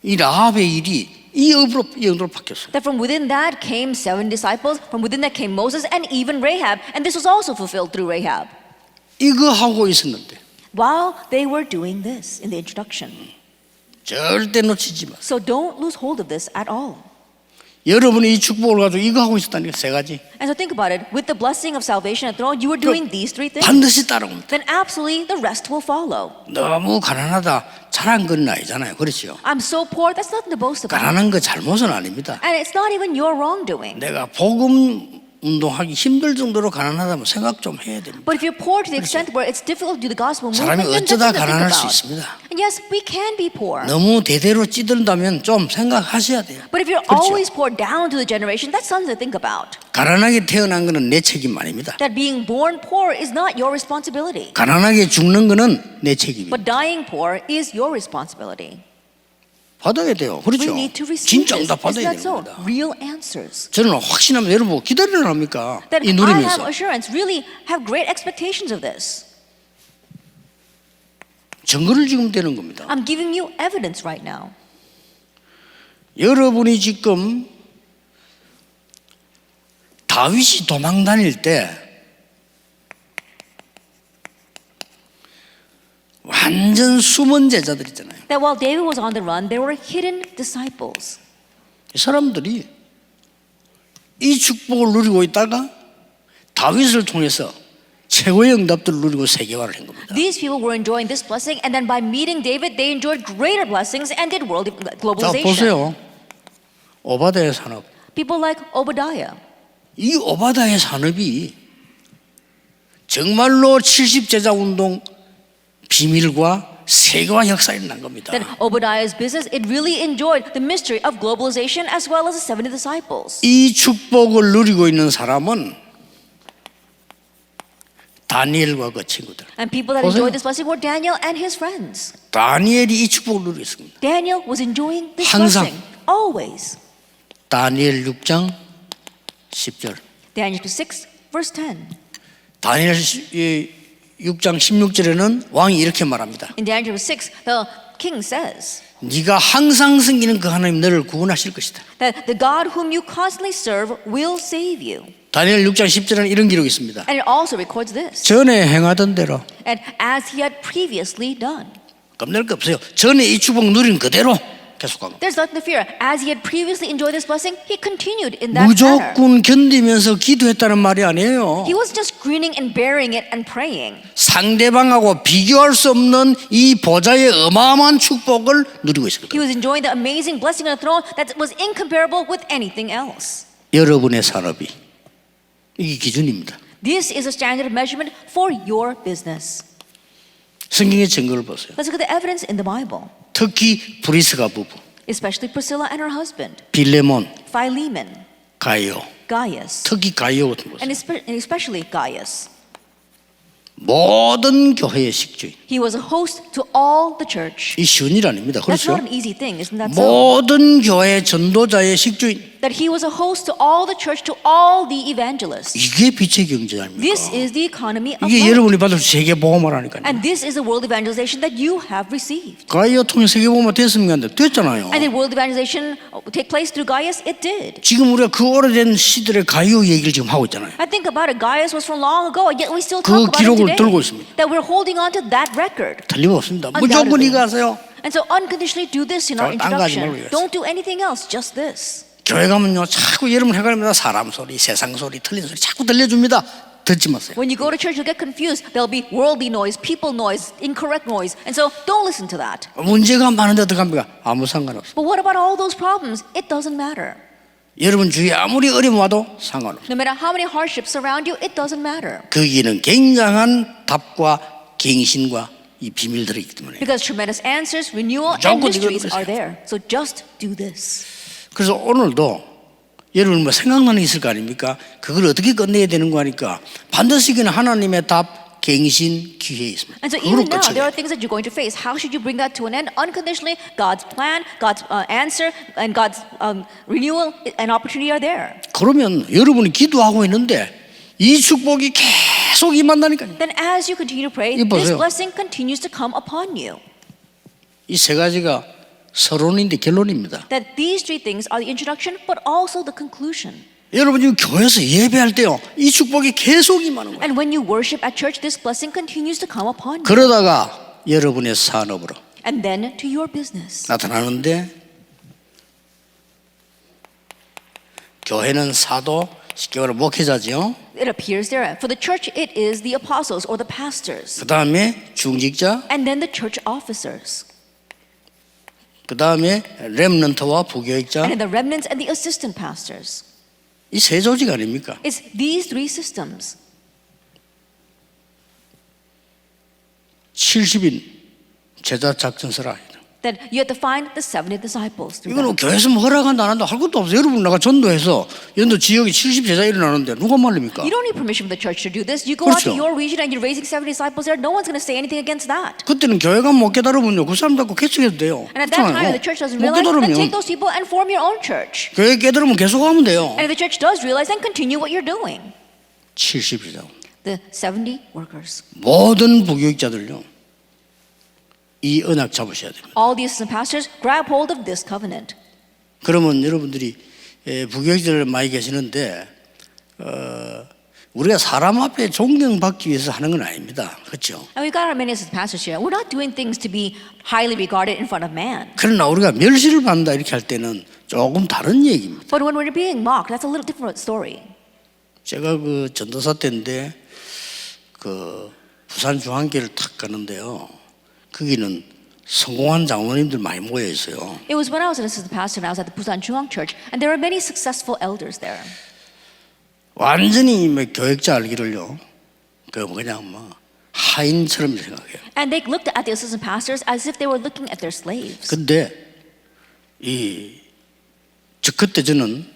이 라합의 일이 이 영으로 바뀌었어요. That from within that came 7 disciples, from within that came Moses and even Rahab, and this was also fulfilled through Rahab. 이거 하고 있었는데 While they were doing this in the introduction. 절대 놓치지 마세요. So don't lose hold of this at all. 여러분이 이 축복을 가지고 이거 하고 있었다니까 세 가지. And so think about it. With the blessing of salvation and throne, you were doing these 3 things. 반드시 따라옵니다. Then absolutely the rest will follow. 너무 가난하다 잘한 건 아니잖아요. 그렇죠? I'm so poor, that's nothing to boast about. 가난한 거 잘못은 아닙니다. And it's not even your wrongdoing. 내가 복음 운동하기 힘들 정도로 가난하다면 생각 좀 해야 됩니다. But if you're poor to the extent where it's difficult to do the gospel 사람이 movement, then 어쩌다 that's something to think 가난할 수 about. 있습니다. And yes, we can be poor. 너무 대대로 찌든다면 좀 생각하셔야 돼요. But if you're 그렇죠. always poor down to the generation, that's something to think about. 가난하게 태어난 것은 내 책임 아닙니다. That being born poor is not your responsibility. 가난하게 죽는 것은 내 책임입니다. But dying poor is your responsibility. 받아야 돼요. We 그렇죠? need to receive 진짜 this. 응답 Isn't 받아야 that so? 됩니다. Real answers. 저는 확신하면 여러분 기다리랍니까? That 이 I have 누리면서 assurance, really have great expectations of this. 증거를 지금 되는 겁니다. I'm giving you evidence right now. 여러분이 지금 다윗이 도망 다닐 때 완전 숨은 제자들 있잖아요. That while David was on the run, there were hidden disciples. 이 사람들이 이 축복을 누리고 있다가 다윗을 통해서 최고의 응답들을 누리고 세계화를 한 겁니다. These people were enjoying this blessing, and then by meeting David, they enjoyed greater blessings and did world 자 globalization. 보세요. 오바다의 산업. People like Obadiah. 이 오바다의 산업이 정말로 70제자 운동 비밀과 세계화 역사에 난 겁니다. That Obadiah's business, it really enjoyed the mystery of globalization as well as the 70 disciples. 이 축복을 누리고 있는 사람은 다니엘과 그 친구들. And people that 보세요. enjoyed this blessing were Daniel and his friends. 다니엘이 이 축복을 누리고 있습니다. Daniel was enjoying this 항상. blessing always. 다니엘 6장 10절. Daniel 6, verse 10. 다니엘 6장 16절에는 왕이 이렇게 말합니다. In Daniel 6, the king says 네가 항상 섬기는 그 하나님 너를 구원하실 것이다. that the God whom you constantly serve will save you. 다니엘 6장 10절에는 이런 기록이 있습니다. And it also records this. 전에 행하던 대로 And as he had previously done. 겁낼 거 없어요. 전에 이 축복 누린 그대로 계속하고 There's nothing to fear. As he had previously enjoyed this blessing, he continued in that manner. 무조건 견디면서 기도했다는 말이 아니에요. He wasn't just grinning and bearing it and praying. 상대방하고 비교할 수 없는 이 보좌의 어마어마한 축복을 누리고 있습니다. He was enjoying the amazing blessing on the throne that was incomparable with anything else. 여러분의 산업이 이게 기준입니다. This is a standard of measurement for your business. 성경의 증거를 보세요. Let's look at the evidence in the Bible. 특히 브리스가 부부, Especially Priscilla and her husband, 빌레몬, Philemon, 가이오, Gaius, 특히 가이오 같은 and 것은 especially Gaius. 모든 교회의 식주인. He was a host to all the church. 이 쉬운 일 아닙니다. That's 그렇죠? not an easy thing, isn't that so? 모든 교회 전도자의 식주인. That he was a host to all the church, to all the evangelists. 이게 빛의 경제 아닙니까? This is the economy of 이게 light. 여러분이 받을 세계 복음화라니까요. And this is the world evangelization that you have received. 가이오 통해 세계 복음화 됐으면 됐잖아요. And the world evangelization take place through Gaius, it did. 지금 우리가 그 오래된 시들의 가이오 얘기를 지금 하고 있잖아요. I think about it, Gaius was from long ago, yet we still 그 talk about it 기록을 today. 들고 있습니다. That we're holding on to that record. 틀림없습니다. Undoubtedly. 무조건 이거 하세요. And so unconditionally do this in our 딴 거 하지 introduction. 말고 Don't do anything else, just this. 교회 가면요 자꾸 여러분 헷갈립니다. 사람 소리, 세상 소리, 틀린 소리 자꾸 들려줍니다. 듣지 마세요. When you go to church, you'll get confused. There'll be worldly noise, people noise, incorrect noise. And so don't listen to that. 문제가 많은데 어떡합니까? 아무 상관없어요. But what about all those problems? It doesn't matter. 여러분 주위에 아무리 어려움 와도 상관없어요. No matter how many hardships surround you, it doesn't matter. 거기는 굉장한 답과 갱신과 이 비밀들이 있기 때문에. Because tremendous answers, renewal, and 무조건 mysteries 이거 are there. So just do this. 그래서 오늘도 여러분 뭐 생각나는 게 있을 거 아닙니까? 그걸 어떻게 끝내야 되는 거 하니까 반드시 그는 하나님의 답, 갱신, 기회에 있습니다. And so 그걸로 even now, 끝이에요. there are things that you're going to face. How should you bring that to an end? Unconditionally, God's plan, God's answer, and God's renewal and opportunity are there. 그러면 여러분이 기도하고 있는데 이 축복이 계속 임한다니까요. Then as you continue to pray, 이거 this 보세요. blessing continues to come upon you. 이 세 가지가 서론인데 결론입니다. That these three things are the introduction, but also the conclusion. 여러분 지금 교회에서 예배할 때요 이 축복이 계속 임하는 거예요. And when you worship at church, this blessing continues to come upon you. 그러다가 여러분의 산업으로 And then to your business. 나타나는데 교회는 사도, 쉽게 말하면 목회자죠. It appears there. For the church, it is the apostles or the pastors. 그 다음에 중직자, And then the church officers. 그 다음에 렘넌트와 부교육자. And then the remnants and the assistant pastors. 이 세 조직 아닙니까? It's these three systems. 70인 제자 작전서라. Then you have to find the 70 disciples. through 이거는 that. 교회에서 뭐 허락한다 안 한다 할 것도 없어요. 여러분 나가 전도해서 연도 지역에 70제자 일어나는데 누가 말립니까? You don't need permission from the church to do this. You go out to 그렇죠. your region and you're raising 70 disciples there. No one's going to say anything against that. 그때는 교회가 못 깨달으면요 그 사람 갖고 개척해도 돼요. And at that time, 그렇잖아요. the church doesn't 못 realize, then take 깨달으면 those people and form your own church. 교회 깨달으면 계속 하면 돼요. And if the church does realize, then continue what you're doing. 70제자 The 70 workers. 모든 부교육자들요 이 언약 잡으셔야 됩니다. All the assistant pastors grab hold of this covenant. 그러면 여러분들이 부교육자들 많이 계시는데 우리가 사람 앞에 존경받기 위해서 하는 건 아닙니다. 그렇죠? And we've got our many assistant pastors here. We're not doing things to be highly regarded in front of man. 그러나 우리가 멸시를 받는다 이렇게 할 때는 조금 다른 얘기입니다. But when we're being mocked, that's a little different story. 제가 그 전도사 때인데 그 부산 중앙교회를 탁 가는데요. 거기는 성공한 장로님들 많이 모여 있어요. It was when I was an assistant pastor and I was at the Busan Chungang Church, and there were many successful elders there. 완전히 뭐 교육자 알기를요. 그 그냥 뭐 하인처럼 생각해요. And they looked at the assistant pastors as if they were looking at their slaves. 근데 그때 저는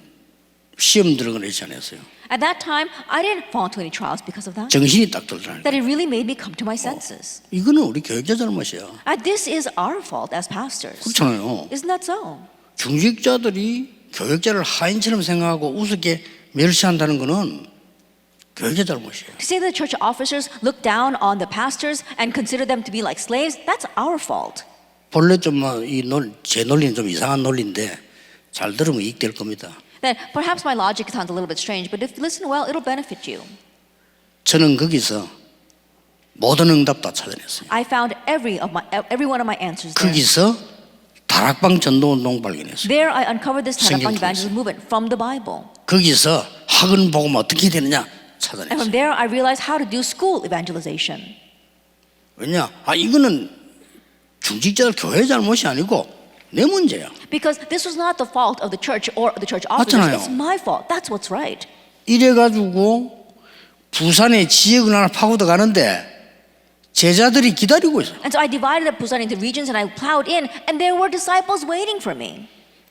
시험 들어가지 않았어요. At that time, I didn't fall into any trials because of that. 정신이 딱 들더라니까. That it really made me come to my senses. 이거는 우리 교육자 잘못이야. This is our fault as pastors. 그렇잖아요. Isn't that so? 중직자들이 교육자를 하인처럼 생각하고 우습게 멸시한다는 거는 교육자 잘못이에요. To say that the church officers look down on the pastors and consider them to be like slaves, that's our fault. 본래 제 논리는 좀 이상한 논리인데 잘 들으면 이익될 겁니다. That perhaps my logic sounds a little bit strange, but if you listen well, it'll benefit you. 저는 거기서 모든 응답 다 찾아냈어요. I found every one of my answers there. 거기서 다락방 전도운동 발견했어요. There I uncovered this 성경 Tanakh evangelism movement from the Bible. 거기서 학원 복음 어떻게 되느냐 And 찾아냈어요. from there I realized how to do school evangelization. 왜냐? 이거는 중직자들 교회 잘못이 아니고 내 문제야. Because this was not the fault of the church or the church officers. 맞잖아요. It's my fault. That's what's right. 이래가지고 부산에 지역을 하나 파고들 가는데 제자들이 기다리고 있어. And so I divided the Busan into regions and I plowed in, and there were disciples waiting for me.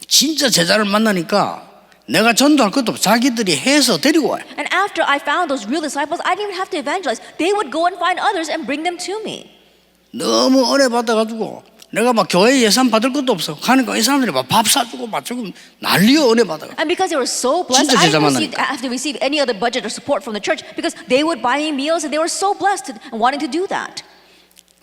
진짜 제자를 만나니까 내가 전도할 것도 없어. 자기들이 해서 데리고 와요. And after I found those real disciples, I didn't even have to evangelize. They would go and find others and bring them to me. 너무 은혜 받아가지고 내가 막 교회 예산 받을 것도 없어. 가니까 이 사람들이 막 밥 사주고 막 조금 난리여 은혜 받아가. And because they were so blessed, 진짜 I 제자 didn't 만나니까. have to receive any other budget or support from the church because they would buy me meals and they were so blessed and wanting to do that.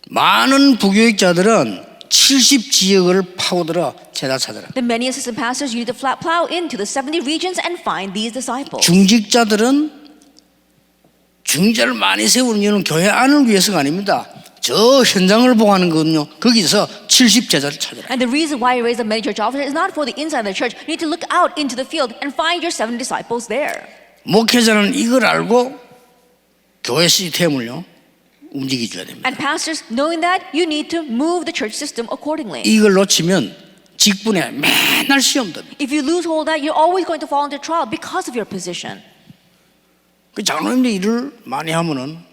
많은 부교육자들은 70 지역을 파고들어 제자 찾아라. The many assistant pastors, you need to plow into the 70 regions and find these disciples. 중직자들은 중직자를 많이 세우는 이유는 교회 안을 위해서가 아닙니다. 저 현장을 보고 하는 거거든요. 거기서 70 제자를 찾아라. And the reason why you raise up many church officers is not for the inside of the church. You need to look out into the field and find your 7 disciples there. 목회자는 이걸 알고 교회 시스템을요 움직여줘야 됩니다. And pastors, knowing that, you need to move the church system accordingly. 이걸 놓치면 직분에 맨날 시험 듭니다. If you lose hold of that, you're always going to fall into trial because of your position. 그 장로님들이 일을 많이 하면은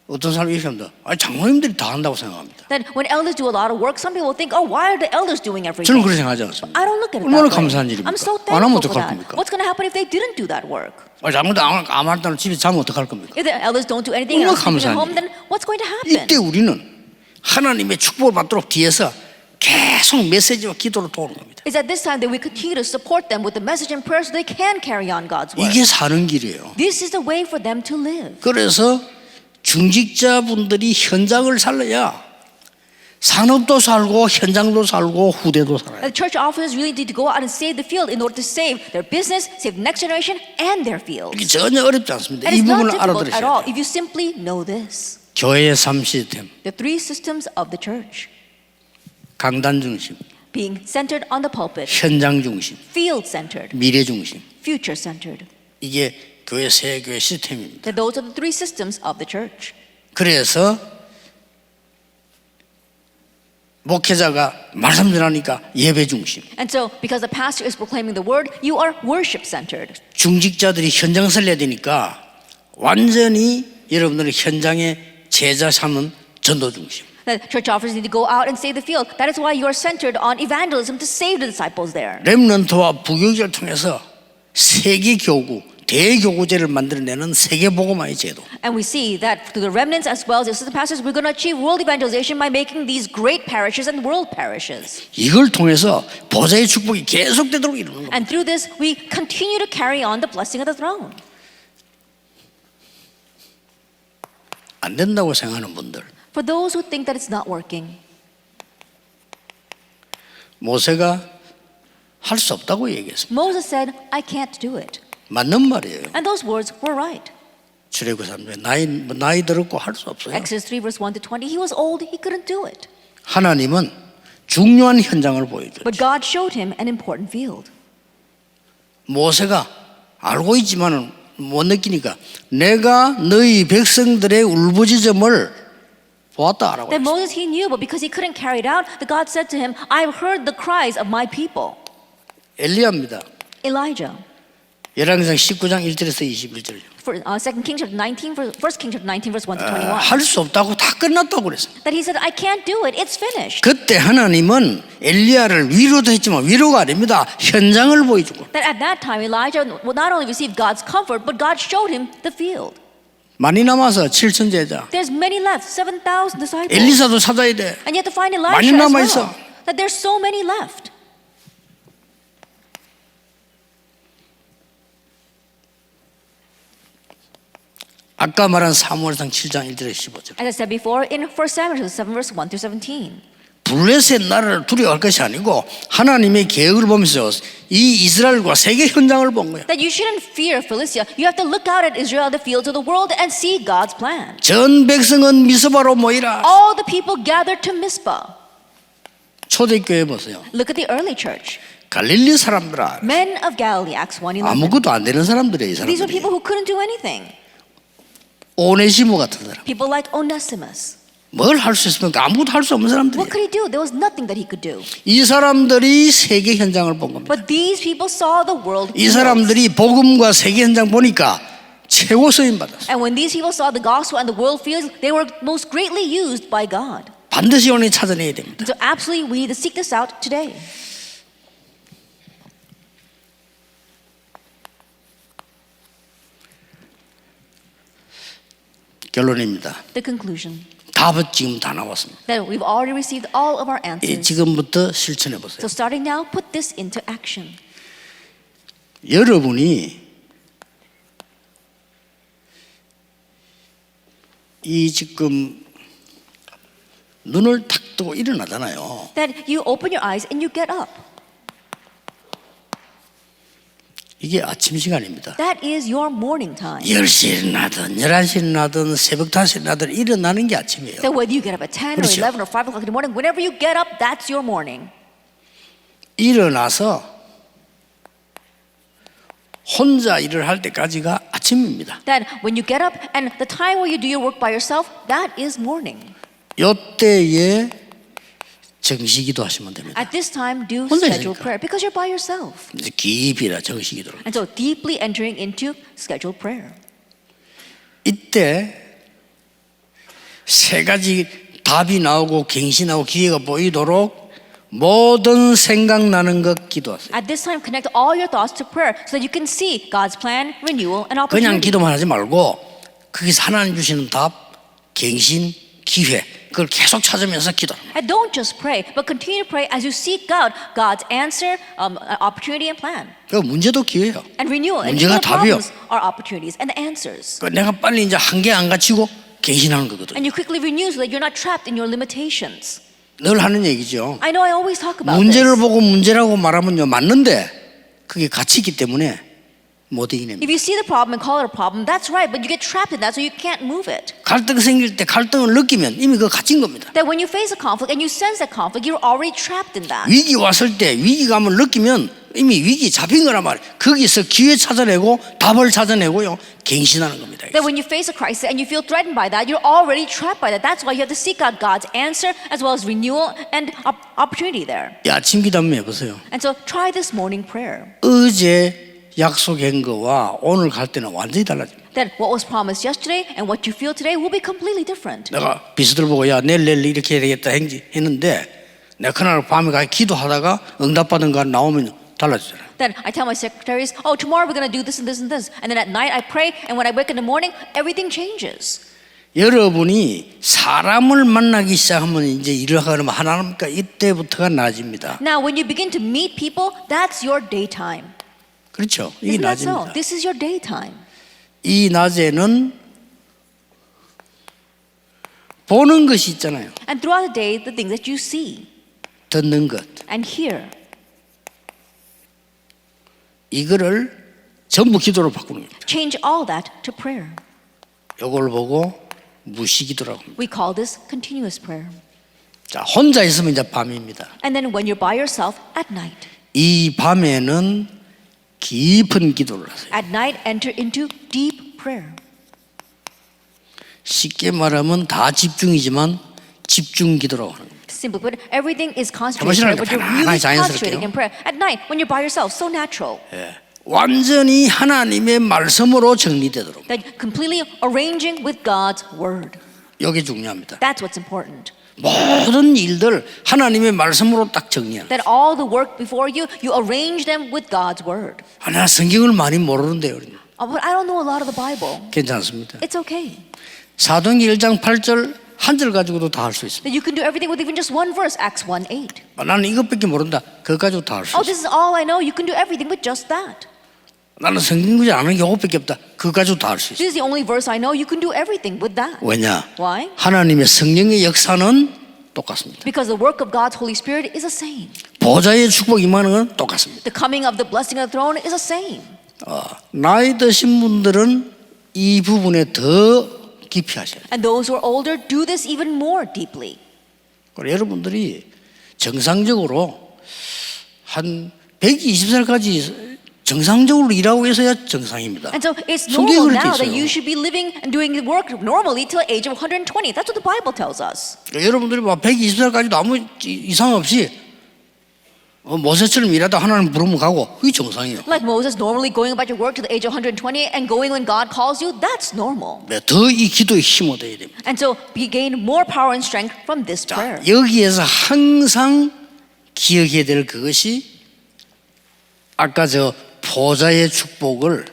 어떤 사람이 이렇게 합니다. 장로님들이 다 한다고 생각합니다. Then when elders do a lot of work, some people think, oh, why are the elders doing everything? 저는 그렇게 생각하지 않습니다. I don't look at it 얼마나 that way. 감사한 일입니까? I'm so 안 하면 thankful for 어떡할 that. 겁니까? What's going to happen if they didn't do that work? 장로들 아무 안 집에 자면 어떡할 겁니까? If the elders don't do anything 얼마나 else at 감사한 home, 일이에요. then what's going to happen? 이때 우리는 하나님의 축복을 받도록 뒤에서 계속 메시지와 기도로 도우는 겁니다. It's at this time that we continue to support them with the message and prayer so they can carry on God's word. 이게 사는 길이에요. This is the way for them to live. 그래서 중직자분들이 현장을 살려야 산업도 살고 현장도 살고 후대도 살아요. The church officers really need to go out and save the field in order to save their business, save the next generation, and their fields. 이게 전혀 어렵지 않습니다. And 이 it's not 부분을 difficult at 알아들으셔야 all 돼요. if you simply know this. 교회의 3시스템, The 3 systems of the church. 강단 중심, Being centered on the pulpit, 현장 중심, field centered, 미래 중심. future centered. 이게 교회 세 교회 시스템입니다. That those are the 3 systems of the church. 그래서 목회자가 말씀 전하니까 예배 중심, And so, because the pastor is proclaiming the word, you are worship centered. 중직자들이 현장 살려야 되니까 완전히 여러분들이 현장에 제자 삼는 전도 중심. That church officers need to go out and save the field. That is why you are centered on evangelism to save the disciples there. 렘넌트와 부교육을 통해서 세계 교구, 대교구제를 만들어내는 세계복음화의 제도. And we see that through the remnants as well as the assistant pastors, we're going to achieve world evangelization by making these great parishes and world parishes. 이걸 통해서 보좌의 축복이 계속되도록 이루는 겁니다. And through this, we continue to carry on the blessing of the throne. 안 된다고 생각하는 분들, For those who think that it's not working, 모세가 할 수 없다고 얘기했습니다. Moses said, I can't do it. 맞는 말이에요. And those words were right. 출애굽 3장 나이 들었고 할 수 없어요. Exodus 3 verse 1 to 20, he was old, he couldn't do it. 하나님은 중요한 현장을 보여줘요. But God showed him an important field. 모세가 알고 있지만은 못 느끼니까 내가 너희 백성들의 울부짖음을 보았다라고 That 했어요. Moses he knew, but because he couldn't carry it out, that God said to him, I've heard the cries of my people. 엘리야입니다. Elijah. 열왕기상 19장 1절에서 21절. For 2 Kings chapter 19, 1 Kings chapter 19 verse 1 to 21. 할 수 없다고 다 끝났다고 그랬어요. That he said, I can't do it, it's finished. 그때 하나님은 엘리야를 위로도 했지만 위로가 아닙니다. 현장을 보여주고. That at that time Elijah would not only receive God's comfort, but God showed him the field. 많이 남아서 7천 제자. There's many left, 7,000 disciples. 엘리사도 찾아야 돼. And you have to find 많이 Elisha as 남아 well. 있어. That there's so many left. 아까 말한 사무엘상 7장 1절에 15절. As I said before, in 1 Samuel 7 verse 1 through 17. 블레셋 나라를 두려워할 것이 아니고 하나님의 계획을 보면서 이 이스라엘과 세계 현장을 본 거예요. That you shouldn't fear Philistia. You have to look out at Israel, the fields of the world, and see God's plan. 전 백성은 미스바로 모이라. All the people gathered to Mizpah. 초대교회 보세요. Look at the early church. 갈릴리 사람들아. Men of Galilee, Acts 1:11. 아무것도 안 되는 사람들이에요. 이 These were 사람들이. people who couldn't do anything. 오네시모 같은 사람. People like Onesimus. 뭘 할 수 있습니까? 아무것도 할 수 없는 사람들이에요. What could he do? There was nothing that he could do. 이 사람들이 세계 현장을 본 겁니다. But these people saw the world. 이 사람들이 복음과 세계 현장 보니까 최고 쓰임 받았어요. And when these people saw the gospel and the world fields, they were most greatly used by God. 반드시 오늘 찾아내야 됩니다. So absolutely we need to seek this out today. 결론입니다. The conclusion. 답은 지금 다 나왔습니다. That we've already received all of our answers. 지금부터 실천해 보세요. So starting now, put this into action. 여러분이 이 지금 눈을 탁 뜨고 일어나잖아요. That you open your eyes and you get up. 이게 아침 시간입니다. That is your morning time. 10시에 일어나든 11시에 일어나든 새벽 5시에 일어나든 일어나는 게 아침이에요. That whether you get up at 10 or 그렇죠. 11 or 5 o'clock in the morning, whenever you get up, that's your morning. 일어나서 혼자 일을 할 때까지가 아침입니다. That when you get up and the time where you do your work by yourself, that is morning. 이때에 정시기도 하시면 됩니다. At this time, do 혼자 scheduled 있으니까. prayer because you're by yourself. 이제 깊이라 정시기도. And so deeply entering into scheduled prayer. 이때 세 가지 답이 나오고 갱신하고 기회가 보이도록 모든 생각나는 것 기도하세요. At this time, connect all your thoughts to prayer so that you can see God's plan, renewal, and 그냥 opportunity. 기도만 하지 말고 거기서 하나님 주시는 답, 갱신, 기회 그걸 계속 찾으면서 기도합니다. And don't just pray, but continue to pray as you seek out God's answer, opportunity, and plan. 그 문제도 기회예요. And renewal. And 문제가 even 답이요. problems are opportunities and the answers. 그 내가 빨리 이제 한계 안 갇히고 갱신하는 거거든요. And you quickly renew so that you're not trapped in your limitations. 늘 하는 얘기죠. I know I always talk about 문제를 this. 보고 문제라고 말하면요 맞는데 그게 갇히 있기 때문에 못 이기냅니다. If you see the problem and call it a problem, that's right, but you get trapped in that so you can't move it. 갈등 생길 때 갈등을 느끼면 이미 그거 갇힌 겁니다. That when you face a conflict and you sense that conflict, you're already trapped in that. 위기 왔을 때 위기감을 느끼면 이미 위기 잡힌 거란 말이에요. 거기서 기회 찾아내고 답을 찾아내고요 갱신하는 겁니다. That when you face a crisis and you feel threatened by that, you're already trapped by that. That's why you have to seek out God's answer as well as renewal and opportunity there. 이 아침 기도 한번 해보세요. And so try this morning prayer. 어제 약속한 거와 오늘 갈 때는 완전히 달라집니다. That what was promised yesterday and what you feel today will be completely different. 내가 비서들 보고 야 내일 이렇게 해야 되겠다 했는데 내가 그날 밤에 가 기도하다가 응답받은 거 나오면 달라지잖아요. Then I tell my secretaries, oh, tomorrow we're going to do this and this and this. And then at night I pray, and when I wake in the morning, everything changes. 여러분이 사람을 만나기 시작하면 이제 일을 하려면 하나님과 이때부터가 낮입니다. Now, when you begin to meet people, that's your daytime. 그렇죠? 이게 Isn't that so? 낮입니다. This is your daytime. 이 낮에는 보는 것이 있잖아요. And throughout the day, the things that you see 듣는 것. and hear, 이거를 전부 기도로 바꾸는 겁니다. change all that to prayer. 이걸 보고 무시기도라고 합니다. We call this continuous prayer. 자, 혼자 있으면 이제 밤입니다. And then when you're by yourself at night, 이 밤에는 깊은 기도를 하세요. at night enter into deep prayer. 쉽게 말하면 다 집중이지만 집중 기도라고 하는 겁니다. Simply put, everything is concentrated 잠시만요. prayer, but you're 편안하게 really 자연스럽게요. concentrating in prayer. At night, when you're by yourself, so natural. 완전히 하나님의 말씀으로 정리되도록. That completely arranging with God's word. 이게 중요합니다. That's what's important. 모든 일들 하나님의 말씀으로 딱 정리하는. That all the work before you, you arrange them with God's word. 나 성경을 많이 모르는데요. Oh, but I don't know a lot of the Bible. 괜찮습니다. It's okay. 사도행전 1장 8절 한 절 가지고도 다 할 수 있습니다. That you can do everything with even just one verse, Acts 1:8. 나는 이것밖에 모른다. 그거 가지고 다 할 수 Oh, 있습니다. this is all I know. You can do everything with just that. 나는 성경 구절 아는 게 이것밖에 없다. 그거 가지고 다 할 수 있습니다. This is the only verse I know. You can do everything with that. 왜냐? Why? 하나님의 성령의 역사는 똑같습니다. Because the work of God's Holy Spirit is the same. 보좌의 축복 임하는 건 똑같습니다. The coming of the blessing of the throne is the same. 나이 드신 분들은 이 부분에 더 깊이 하셔야 돼요. And those who are older do this even more deeply. 그리고 여러분들이 정상적으로 한 120살까지 정상적으로 일하고 있어야 정상입니다. And so it's 성경에 normal 그렇게 now that 있어요. you should be living and doing the work normally till the age of 120. That's what the Bible tells us. 여러분들이 막 120살까지도 아무 이상 없이 모세처럼 일하다 하나님 부르면 가고 그게 정상이에요. Like Moses normally going about your work to the age of 120 and going when God calls you, that's normal. 더 이 기도에 힘을 얻어야 됩니다. And so we gain more power and strength from this 자, prayer. 여기에서 항상 기억해야 될 그것이 아까 저 보좌의 축복을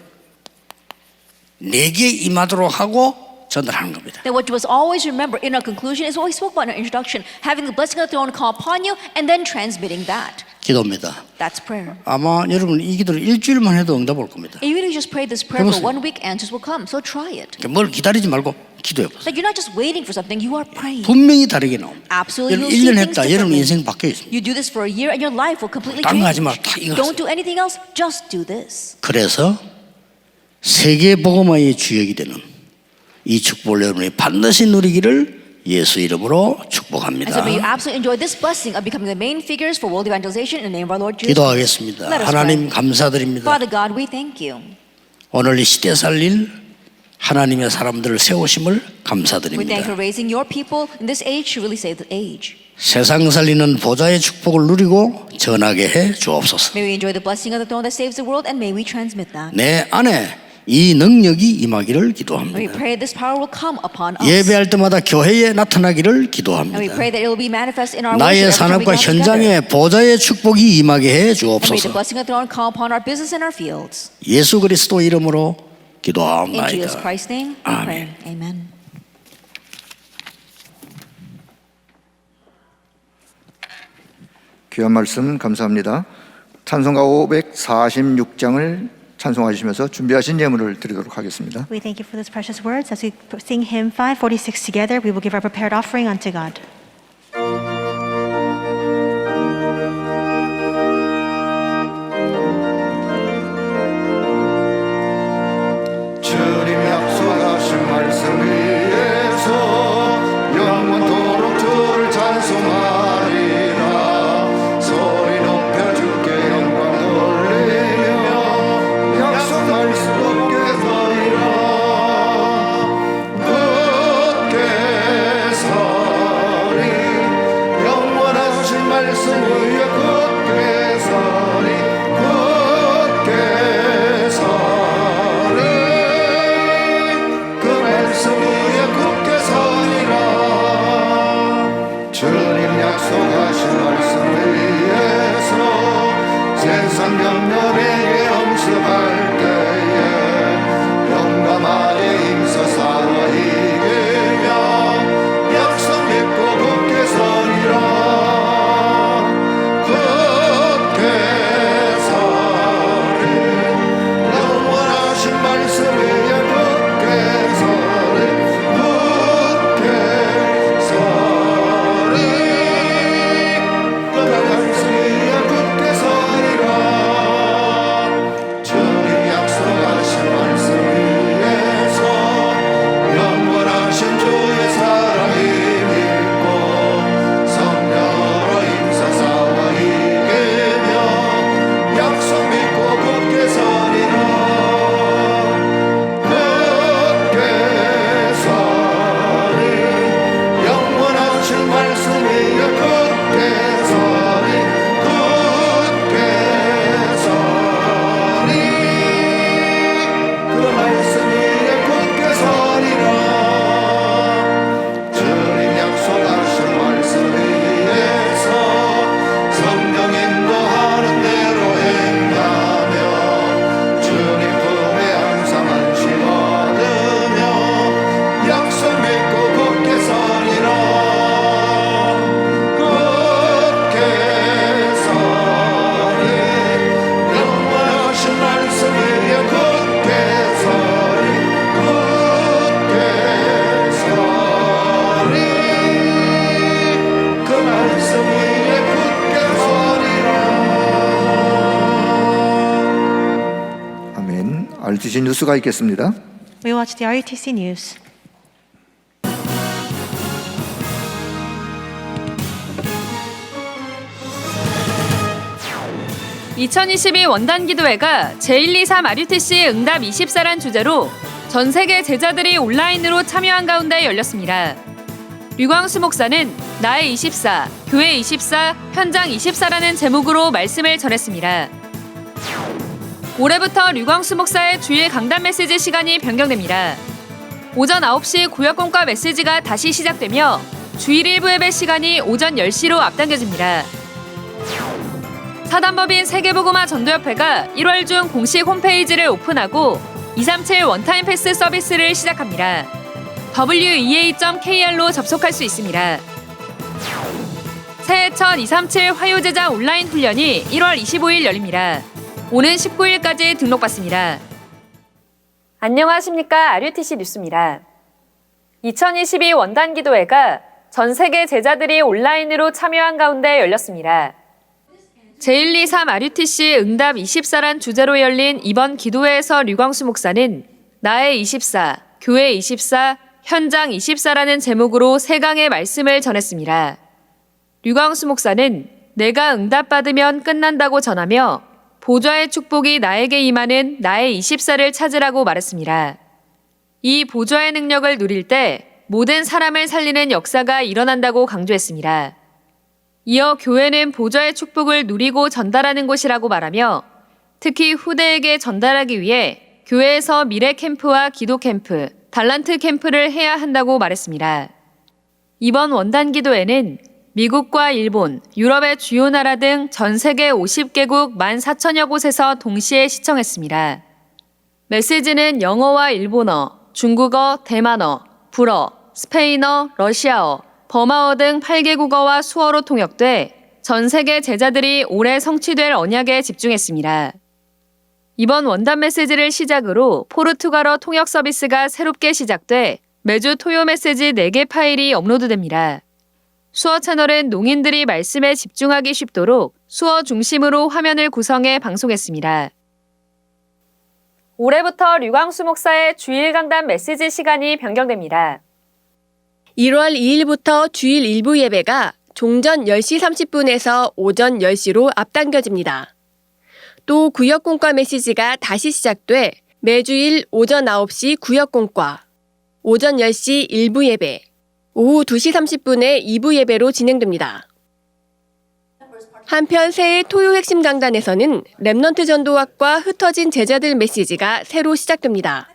내게 임하도록 하고 전달하는 겁니다. That what you must always remember in our conclusion is what we spoke about in our introduction, having the blessing of the throne come upon you and then transmitting that. 기도입니다. That's prayer. 아마 여러분 이 기도를 일주일만 해도 응답 올 겁니다. Even if you just pray this prayer for 해보세요. 1 week, answers will come. So try it. 그러니까 뭘 기다리지 말고 기도해 보세요. Like you're not just waiting for something, you are praying. 분명히 다르게 나옵니다. Absolutely, 여러분 you'll see 1년 things 했다. 여러분 differently. 인생 바뀌어 있습니다. You do this for a year and your life will completely 딴 거 하지 change. 마라. 다 이거 Don't 하세요. do anything else, just do this. 그래서 세계 복음화의 주역이 되는 이 축복을 여러분이 반드시 누리기를 예수 이름으로 And 축복합니다. so may you absolutely enjoy this blessing of becoming the main figures for world evangelization in the name of our Lord Jesus. 기도하겠습니다. Let us 하나님 pray. 감사드립니다. Father God, we thank you. 오늘 이 시대 살릴 하나님의 사람들을 세우심을 We thank you 감사드립니다. for raising your people in this age to really save the age. 세상 살리는 보좌의 축복을 누리고 전하게 해 주옵소서. May we enjoy the blessing of the throne that saves the world and may we transmit that. 내 안에 이 능력이 임하기를 And we 기도합니다. pray this power will come upon us. 예배할 때마다 교회에 나타나기를 And we 기도합니다. pray that it will be manifest in our 나의 worship every time we 산업과 gather together. 현장에 보좌의 축복이 임하게 해 And may the 주옵소서. blessing of the throne come upon our business and our fields. 예수 그리스도 이름으로 In Jesus 기도하옵나이다. Christ's name, we pray. Amen. 귀한 말씀 감사합니다. 찬송가 546장을 찬송하시면서 준비하신 예물을 드리도록 하겠습니다. We thank you for those precious words. As we sing hymn 546 together, we will give our prepared offering unto God. 주님 약속하신 말씀 위에서 영원토록 주를 찬송하리라. 소리 높여 주께 영광 돌리며 약속 말씀 높게 서리라. 굳게 서리라. RTC 뉴스가 있겠습니다. We watch the RUTC News. (2022) 원단기도회가 제123 RUTC 응답 24란 주제로 전 세계 제자들이 온라인으로 참여한 가운데 열렸습니다. 류광수 목사는 나의 24, 교회 24, 현장 24라는 제목으로 말씀을 전했습니다. 올해부터 류광수 목사의 주일 강단 메시지 시간이 변경됩니다. 오전 9시 구역공과 메시지가 다시 시작되며 주일 일부 예배 시간이 오전 10시로 앞당겨집니다. 사단법인 세계복음화 전도협회가 1월 중 공식 홈페이지를 오픈하고 237 원타임 패스 서비스를 시작합니다. wea.kr로 접속할 수 있습니다. 새해첫 237 화요제자 온라인 훈련이 1월 25일 열립니다. 오는 19일까지 등록받습니다. 안녕하십니까. RUTC 뉴스입니다. 2022 원단기도회가 전 세계 제자들이 온라인으로 참여한 가운데 열렸습니다. 제123 RUTC 응답 24란 주제로 열린 이번 기도회에서 류광수 목사는 나의 24, 교회 24, 현장 24라는 제목으로 3강의 말씀을 전했습니다. 류광수 목사는 내가 응답받으면 끝난다고 전하며 보좌의 축복이 나에게 임하는 나의 24를 찾으라고 말했습니다. 이 보좌의 능력을 누릴 때 모든 사람을 살리는 역사가 일어난다고 강조했습니다. 이어 교회는 보좌의 축복을 누리고 전달하는 곳이라고 말하며 특히 후대에게 전달하기 위해 교회에서 미래 캠프와 기도 캠프, 달란트 캠프를 해야 한다고 말했습니다. 이번 원단 기도회는 미국과 일본, 유럽의 주요 나라 등 전 세계 50개국 14,000여 곳에서 동시에 시청했습니다. 메시지는 영어와 일본어, 중국어, 대만어, 불어, 스페인어, 러시아어, 버마어 등 8개 국어와 수어로 통역돼 전 세계 제자들이 올해 성취될 언약에 집중했습니다. 이번 원단 메시지를 시작으로 포르투갈어 통역 서비스가 새롭게 시작돼 매주 토요 메시지 4개 파일이 업로드됩니다. 수어 채널은 농인들이 말씀에 집중하기 쉽도록 수어 중심으로 화면을 구성해 방송했습니다. 올해부터 류광수 목사의 주일 강단 메시지 시간이 변경됩니다. 1월 2일부터 주일 일부 예배가 종전 10시 30분에서 오전 10시로 앞당겨집니다. 또 구역공과 메시지가 다시 시작돼 매주일 오전 9시 구역공과, 오전 10시 일부 예배, 오후 2시 30분에 2부 예배로 진행됩니다. 한편 새해 토요 핵심 강단에서는 렘넌트 전도학과 흩어진 제자들 메시지가 새로 시작됩니다.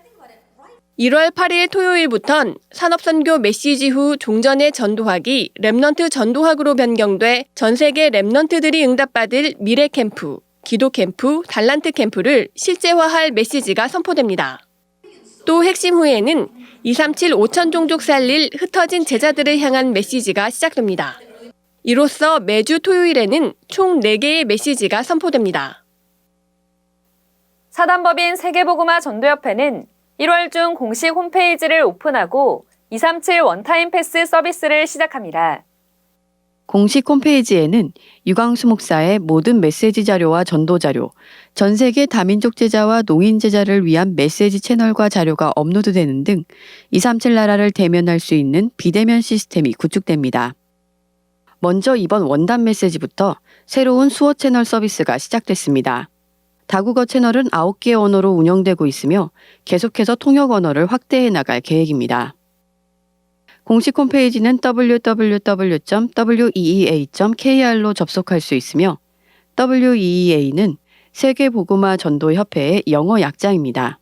1월 8일 토요일부턴 산업선교 메시지 후 종전의 전도학이 렘넌트 전도학으로 변경돼 전 세계 렘넌트들이 응답받을 미래 캠프, 기도 캠프, 달란트 캠프를 실제화할 메시지가 선포됩니다. 또 핵심 후에는 237 5천 종족 살릴 흩어진 제자들을 향한 메시지가 시작됩니다. 이로써 매주 토요일에는 총 4개의 메시지가 선포됩니다. 사단법인 세계복음화 전도협회는 1월 중 공식 홈페이지를 오픈하고 237 원타임 패스 서비스를 시작합니다. 공식 홈페이지에는 유광수 목사의 모든 메시지 자료와 전도 자료, 전 세계 다민족 제자와 농인 제자를 위한 메시지 채널과 자료가 업로드되는 등 237 나라를 대면할 수 있는 비대면 시스템이 구축됩니다. 먼저 이번 원단 메시지부터 새로운 수어 채널 서비스가 시작됐습니다. 다국어 채널은 9개 언어로 운영되고 있으며 계속해서 통역 언어를 확대해 나갈 계획입니다. 공식 홈페이지는 www.weea.kr로 접속할 수 있으며 WEA는 세계복음화 전도협회의 영어 약자입니다.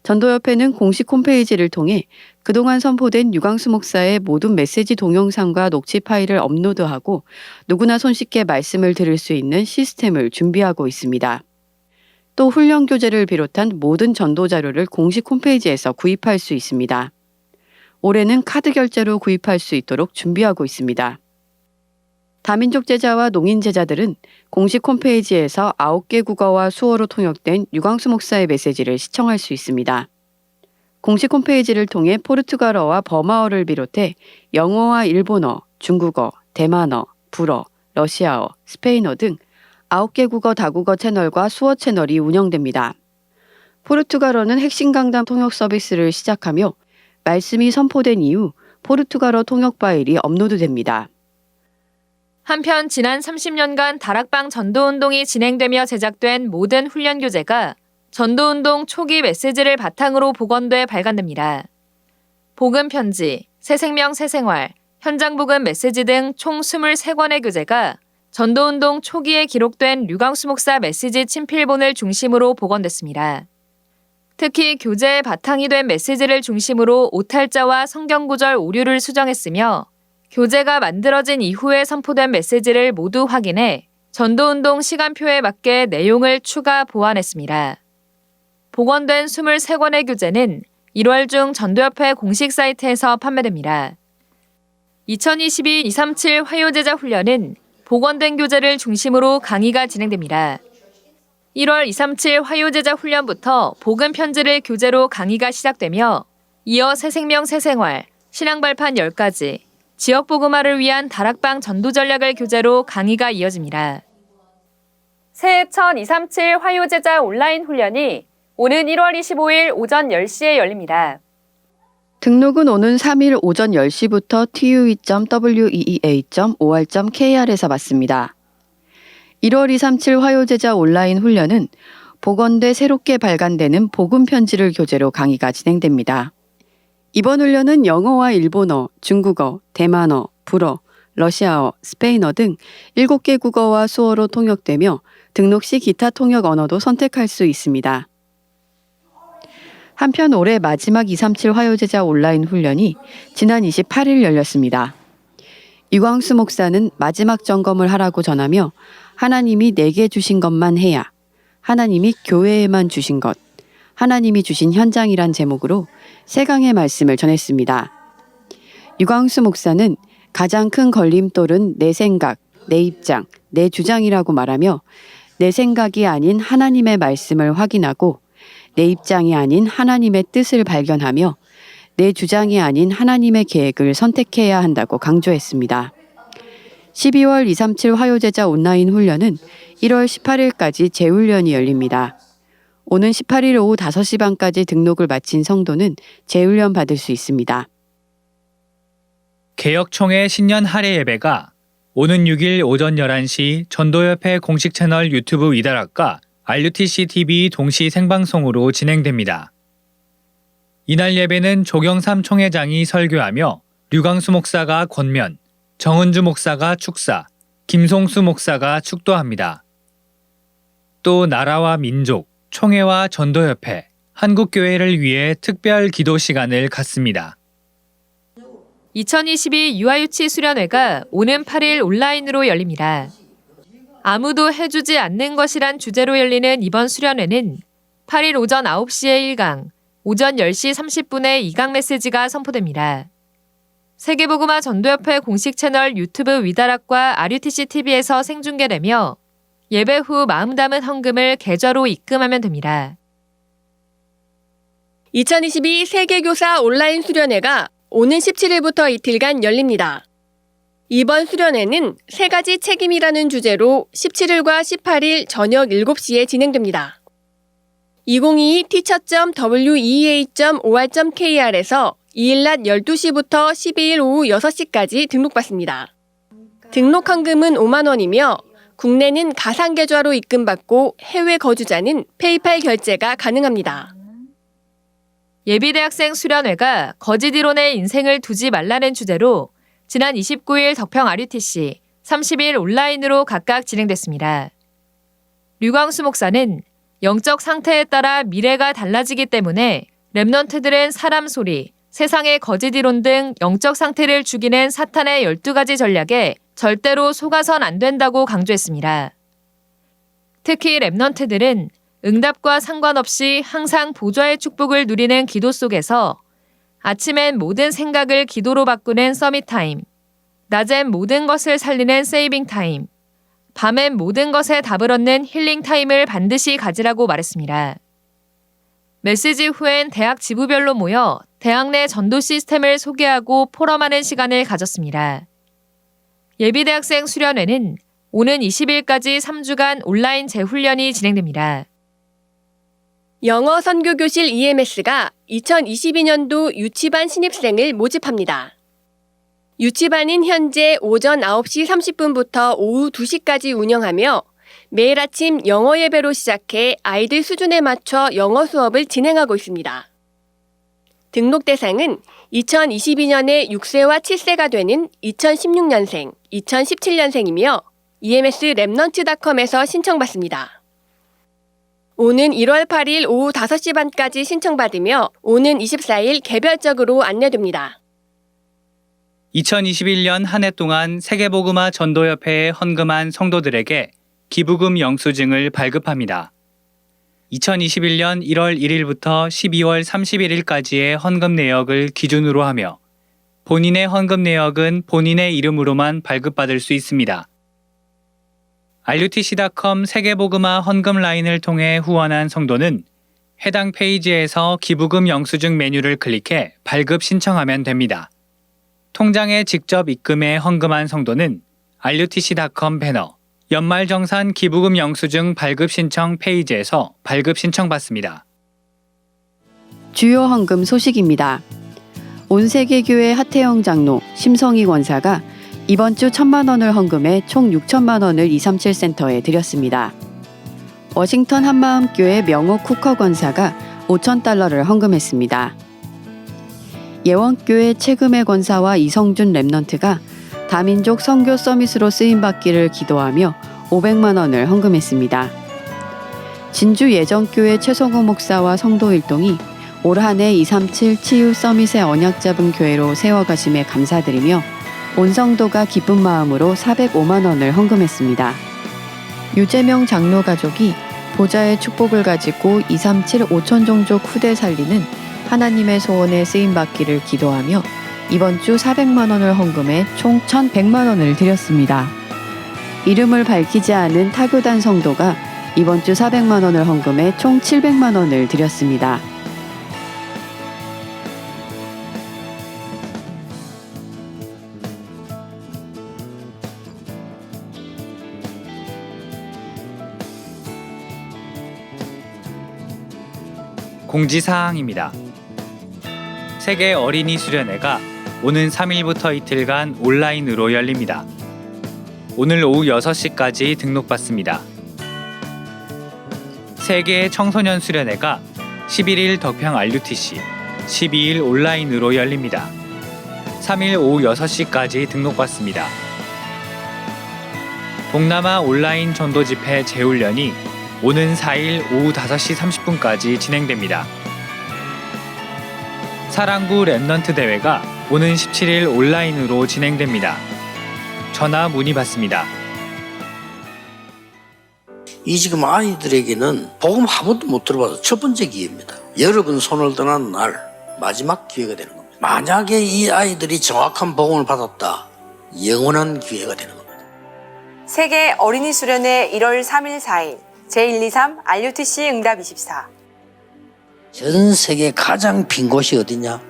전도협회는 공식 홈페이지를 통해 그동안 선포된 유광수 목사의 모든 메시지 동영상과 녹취 파일을 업로드하고 누구나 손쉽게 말씀을 들을 수 있는 시스템을 준비하고 있습니다. 또 훈련 교재를 비롯한 모든 전도 자료를 공식 홈페이지에서 구입할 수 있습니다. 올해는 카드 결제로 구입할 수 있도록 준비하고 있습니다. 다민족 제자와 농인 제자들은 공식 홈페이지에서 9개 국어와 수어로 통역된 유광수 목사의 메시지를 시청할 수 있습니다. 공식 홈페이지를 통해 포르투갈어와 버마어를 비롯해 영어와 일본어, 중국어, 대만어, 불어, 러시아어, 스페인어 등 9개 국어 다국어 채널과 수어 채널이 운영됩니다. 포르투갈어는 핵심 강단 통역 서비스를 시작하며 말씀이 선포된 이후 포르투갈어 통역 파일이 업로드됩니다. 한편 지난 30년간 다락방 전도운동이 진행되며 제작된 모든 훈련 교재가 전도운동 초기 메시지를 바탕으로 복원돼 발간됩니다. 복음 편지, 새생명 새생활, 현장 복음 메시지 등 총 23권의 교재가 전도운동 초기에 기록된 류광수 목사 메시지 친필본을 중심으로 복원됐습니다. 특히 교재의 바탕이 된 메시지를 중심으로 오탈자와 성경구절 오류를 수정했으며 교재가 만들어진 이후에 선포된 메시지를 모두 확인해 전도운동 시간표에 맞게 내용을 추가 보완했습니다. 복원된 23권의 교재는 1월 중 전도협회 공식 사이트에서 판매됩니다. 2022-237 화요제자 훈련은 복원된 교재를 중심으로 강의가 진행됩니다. 1월 237 화요제자 훈련부터 복음 편지를 교재로 강의가 시작되며 이어 새생명 새생활, 신앙발판 10가지, 지역 복음화를 위한 다락방 전도 전략을 교재로 강의가 이어집니다. 새해천 237 화요제자 온라인 훈련이 오는 1월 25일 오전 10시에 열립니다. 등록은 오는 3일 오전 10시부터 tue.weea.or.kr에서 받습니다. 1월 237 화요제자 온라인 훈련은 복원돼 새롭게 발간되는 복음 편지를 교재로 강의가 진행됩니다. 이번 훈련은 영어와 일본어, 중국어, 대만어, 불어, 러시아어, 스페인어 등 7개 국어와 수어로 통역되며 등록 시 기타 통역 언어도 선택할 수 있습니다. 한편 올해 마지막 237 화요제자 온라인 훈련이 지난 28일 열렸습니다. 유광수 목사는 마지막 점검을 하라고 전하며 하나님이 내게 주신 것만 해야, 하나님이 교회에만 주신 것, 하나님이 주신 현장이란 제목으로 3강의 말씀을 전했습니다. 유광수 목사는 가장 큰 걸림돌은 내 생각, 내 입장, 내 주장이라고 말하며 내 생각이 아닌 하나님의 말씀을 확인하고 내 입장이 아닌 하나님의 뜻을 발견하며 내 주장이 아닌 하나님의 계획을 선택해야 한다고 강조했습니다. 12월 237 화요제자 온라인 훈련은 1월 18일까지 재훈련이 열립니다. 오는 18일 오후 5시 반까지 등록을 마친 성도는 재훈련 받을 수 있습니다. 개혁총회 신년 할애 예배가 오는 6일 오전 11시 전도협회 공식 채널 유튜브 위다락과 RUTC TV 동시 생방송으로 진행됩니다. 이날 예배는 조경삼 총회장이 설교하며 류광수 목사가 권면, 정은주 목사가 축사, 김송수 목사가 축도합니다. 또 나라와 민족, 총회와 전도협회, 한국교회를 위해 특별 기도 시간을 갖습니다. 2022 유아유치 수련회가 오는 8일 온라인으로 열립니다. 아무도 해주지 않는 것이란 주제로 열리는 이번 수련회는 8일 오전 9시에 1강, 오전 10시 30분에 2강 메시지가 선포됩니다. 세계복음화 전도협회 공식 채널 유튜브 위다락과 RUTC TV에서 생중계되며 예배 후 마음 담은 헌금을 계좌로 입금하면 됩니다. 2022 세계교사 온라인 수련회가 오는 17일부터 이틀간 열립니다. 이번 수련회는 3가지 책임이라는 주제로 17일과 18일 저녁 7시에 진행됩니다. 2022 teacher.wea.or.kr에서 2일 낮 12시부터 12일 오후 6시까지 등록받습니다. 등록 헌금은 5만 원이며 국내는 가상계좌로 입금받고 해외 거주자는 페이팔 결제가 가능합니다. 예비대학생 수련회가 거짓 이론에 인생을 두지 말라는 주제로 지난 29일 덕평 RUTC, 30일 온라인으로 각각 진행됐습니다. 류광수 목사는 영적 상태에 따라 미래가 달라지기 때문에 렘넌트들은 사람 소리, 세상의 거짓 이론 등 영적 상태를 죽이는 사탄의 12가지 전략에 절대로 속아선 안 된다고 강조했습니다. 특히 렘넌트들은 응답과 상관없이 항상 보좌의 축복을 누리는 기도 속에서 아침엔 모든 생각을 기도로 바꾸는 서밋 타임, 낮엔 모든 것을 살리는 세이빙 타임, 밤엔 모든 것에 답을 얻는 힐링 타임을 반드시 가지라고 말했습니다. 메시지 후엔 대학 지부별로 모여 대학 내 전도 시스템을 소개하고 포럼하는 시간을 가졌습니다. 예비대학생 수련회는 오는 20일까지 3주간 온라인 재훈련이 진행됩니다. 영어 선교교실 EMS가 2022년도 유치반 신입생을 모집합니다. 유치반은 현재 오전 9시 30분부터 오후 2시까지 운영하며 매일 아침 영어 예배로 시작해 아이들 수준에 맞춰 영어 수업을 진행하고 있습니다. 등록 대상은 2022년에 6세와 7세가 되는 2016년생, 2017년생이며 EMS 랩넌트.com에서 신청받습니다. 오는 1월 8일 오후 5시 반까지 신청받으며 오는 24일 개별적으로 안내됩니다. 2021년 한 해 동안 세계복음화 전도협회에 헌금한 성도들에게 기부금 영수증을 발급합니다. 2021년 1월 1일부터 12월 31일까지의 헌금 내역을 기준으로 하며 본인의 헌금 내역은 본인의 이름으로만 발급받을 수 있습니다. RUTC.com 세계복음화 헌금 라인을 통해 후원한 성도는 해당 페이지에서 기부금 영수증 메뉴를 클릭해 발급 신청하면 됩니다. 통장에 직접 입금해 헌금한 성도는 RUTC.com 배너 연말정산 기부금 영수증 발급 신청 페이지에서 발급 신청받습니다. 주요 헌금 소식입니다. 온 세계교회 하태영 장로, 심성희 권사가 이번 주 1,000만 원을 헌금해 총 6천만 원을 237 센터에 드렸습니다. 워싱턴 한마음교회 명호 쿠커 권사가 5,000달러를 헌금했습니다. 예원교회 최금혜 권사와 이성준 랩넌트가 다민족 선교 서밋으로 쓰임받기를 기도하며 500만 원을 헌금했습니다. 진주 예정교회 최성호 목사와 성도 일동이 올 한 해 237 치유 서밋의 언약 잡은 교회로 세워가심에 감사드리며 온 성도가 기쁜 마음으로 405만 원을 헌금했습니다. 유재명 장로 가족이 보좌의 축복을 가지고 237 5천종족 후대 살리는 하나님의 소원에 쓰임받기를 기도하며 이번 주 400만 원을 헌금해 총 1,100만 원을 드렸습니다. 이름을 밝히지 않은 타교단 성도가 이번 주 400만 원을 헌금해 총 700만 원을 드렸습니다. 공지사항입니다. 세계 어린이 수련회가 오는 3일부터 이틀간 온라인으로 열립니다. 오늘 오후 6시까지 등록받습니다. 세계 청소년 수련회가 11일 덕평 RUTC, 12일 온라인으로 열립니다. 3일 오후 6시까지 등록받습니다. 동남아 온라인 전도 집회 재훈련이 오는 4일 오후 5시 30분까지 진행됩니다. 사랑부 랩넌트 대회가 오는 17일 온라인으로 진행됩니다. 전화 문의 받습니다. 이 지금 아이들에게는 복음 한 번도 못 들어봐서 첫 번째 기회입니다. 여러분 손을 떠난 날 마지막 기회가 되는 겁니다. 만약에 이 아이들이 정확한 복음을 받았다, 영원한 기회가 되는 겁니다. 세계 어린이 수련회 1월 3일 4일 제123 RUTC 응답 24. 전 세계 가장 빈 곳이 어디냐?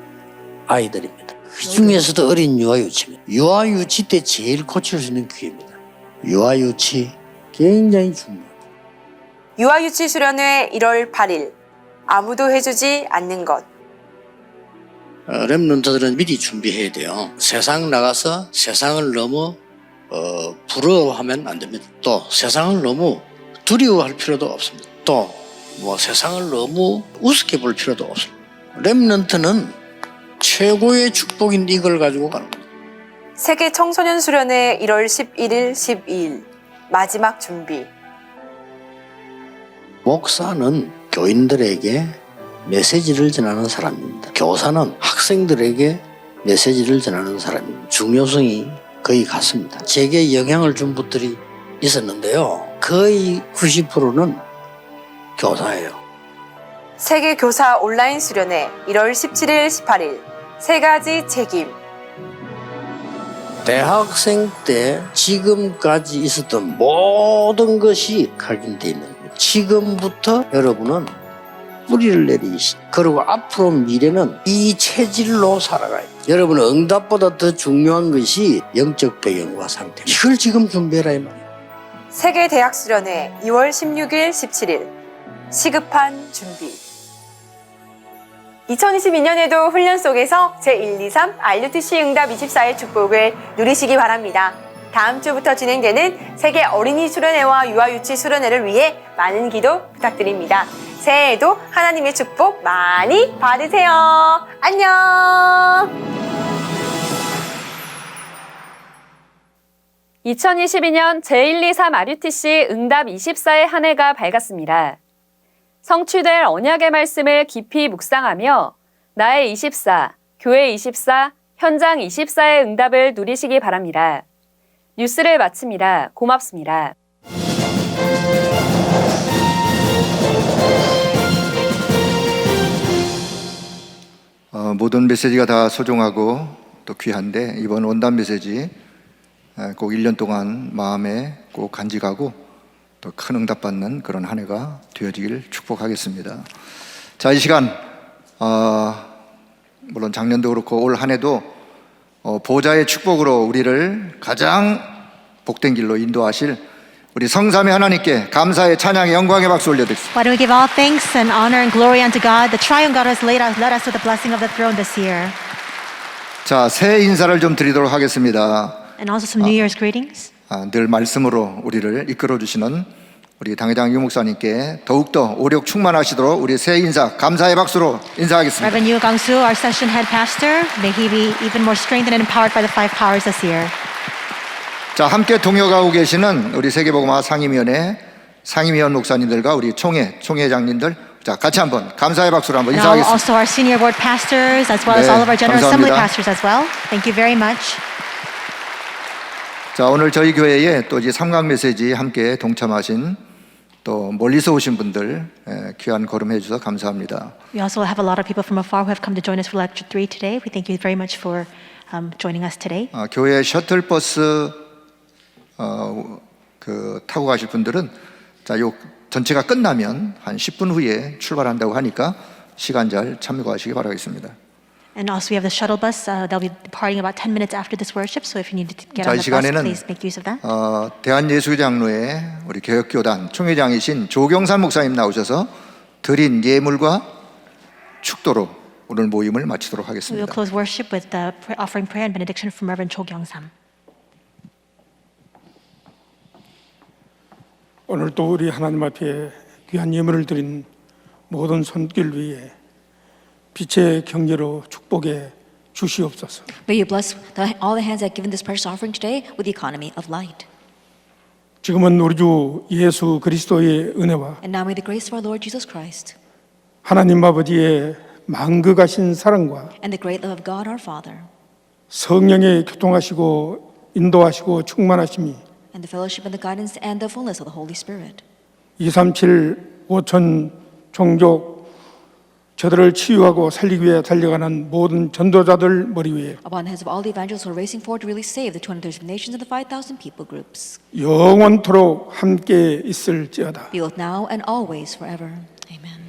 아이들입니다. 그 중에서도 어린 유아유치입니다. 유아유치 때 제일 고칠 수 있는 기회입니다. 유아유치 굉장히 중요합니다. 유아유치 수련회 1월 8일 아무도 해주지 않는 것. 랩런트들은 미리 준비해야 돼요. 세상 나가서 세상을 너무 부러워하면 안 됩니다. 또 세상을 너무 두려워할 필요도 없습니다. 또 세상을 너무 우습게 볼 필요도 없습니다. 랩런트는 최고의 축복인데 이걸 가지고 가는 겁니다. 세계 청소년 수련회 1월 11일, 12일 마지막 준비. 목사는 교인들에게 메시지를 전하는 사람입니다. 교사는 학생들에게 메시지를 전하는 사람입니다. 중요성이 거의 같습니다. 제게 영향을 준 분들이 있었는데요. 거의 90%는 교사예요. 세계 교사 온라인 수련회 1월 17일, 18일 세 가지 책임. 대학생 때 지금까지 있었던 모든 것이 각인되어 있는 거예요. 지금부터 여러분은 뿌리를 내리시. 그리고 앞으로 미래는 이 체질로 살아가요. 여러분은 응답보다 더 중요한 것이 영적 배경과 상태. 이걸 지금 준비해라 이 말이에요. 세계 대학 수련회 2월 16일, 17일 시급한 준비. 2022년에도 훈련 속에서 제123 RUTC 응답 24의 축복을 누리시기 바랍니다. 다음 주부터 진행되는 세계 어린이 수련회와 유아유치 수련회를 위해 많은 기도 부탁드립니다. 새해에도 하나님의 축복 많이 받으세요. 안녕! 2022년 제123 RUTC 응답 24의 한 해가 밝았습니다. 성취될 언약의 말씀을 깊이 묵상하며 나의 24, 교회 24, 현장 24의 응답을 누리시기 바랍니다. 뉴스를 마칩니다. 고맙습니다. 모든 메시지가 다 소중하고 또 귀한데 이번 원단 메시지 꼭 1년 동안 마음에 꼭 간직하고 또 큰 응답받는 그런 한 해가 되어지길 축복하겠습니다. 자, 이 시간 물론 작년도 그렇고 올 한 해도 보좌의 축복으로 우리를 가장 복된 길로 인도하실 우리 성삼위 하나님께 감사의 찬양의 영광의 박수 올려드리겠습니다. Why don't we give all thanks and honor and glory unto God? The triune God has led us to the blessing of the throne this year. 자, 새해 인사를 좀 드리도록 하겠습니다. And also some New Year's greetings. 늘 말씀으로 우리를 이끌어 주시는 우리 당회장 유 목사님께 더욱더 오력 충만하시도록 우리 새해 인사 감사의 박수로 인사하겠습니다. Reverend Yu Gang-soo, our session head pastor, may he be even more strengthened and empowered by the five powers this year. 자, 함께 동역하고 계시는 우리 세계복음화 상임위원회 상임위원 목사님들과 우리 총회장님들, 자, 같이 한번 감사의 박수로 한번 And 인사하겠습니다. also our senior board pastors, as well as 네, all of our General Assembly 감사합니다. pastors as well. Thank you very much. 자, 오늘 저희 교회에 또 이제 삼각 메시지 함께 동참하신 또 멀리서 오신 분들 귀한 걸음해 주셔서 감사합니다. We also have a lot of people from afar who have come to join us for Lecture 3 today. We thank you very much for joining us today. 교회 셔틀버스 타고 가실 분들은 자, 요 전체가 끝나면 한 10분 후에 출발한다고 하니까 시간 잘 참고하시기 바라겠습니다. And also we have the shuttle bus. They'll be departing about 10 minutes after this worship. So if you need to get 자, on 이 the bus, 시간에는 please make use of that. 대한예수장로회 우리 개혁교단 총회장이신 조경산 목사님 나오셔서 드린 예물과 축도로 오늘 모임을 마치도록 We will 하겠습니다. close worship with the offering prayer and benediction from Reverend Cho Kyung-sam. 오늘 또 우리 하나님 앞에 귀한 예물을 드린 모든 손길 위에 빛의 경제로 축복에 주시옵소서. May you bless all the hands that have given this precious offering today with the economy of light. 지금은 우리 주 예수 그리스도의 은혜와 And now may the grace of our Lord Jesus Christ 하나님 아버지의 만극하신 사랑과 and the great love of God our Father 성령의 교통하시고 인도하시고 충만하심이 and the fellowship and the guidance and the fullness of the Holy Spirit 237 5천 종족 저들을 치유하고 살리기 위해 달려가는 모든 전도자들 머리 위에 upon the heads of all the evangelists who are racing forward to really save the 230 nations and the 5,000 people groups. 영원토록 함께 있을지어다. Be both now and always forever. Amen.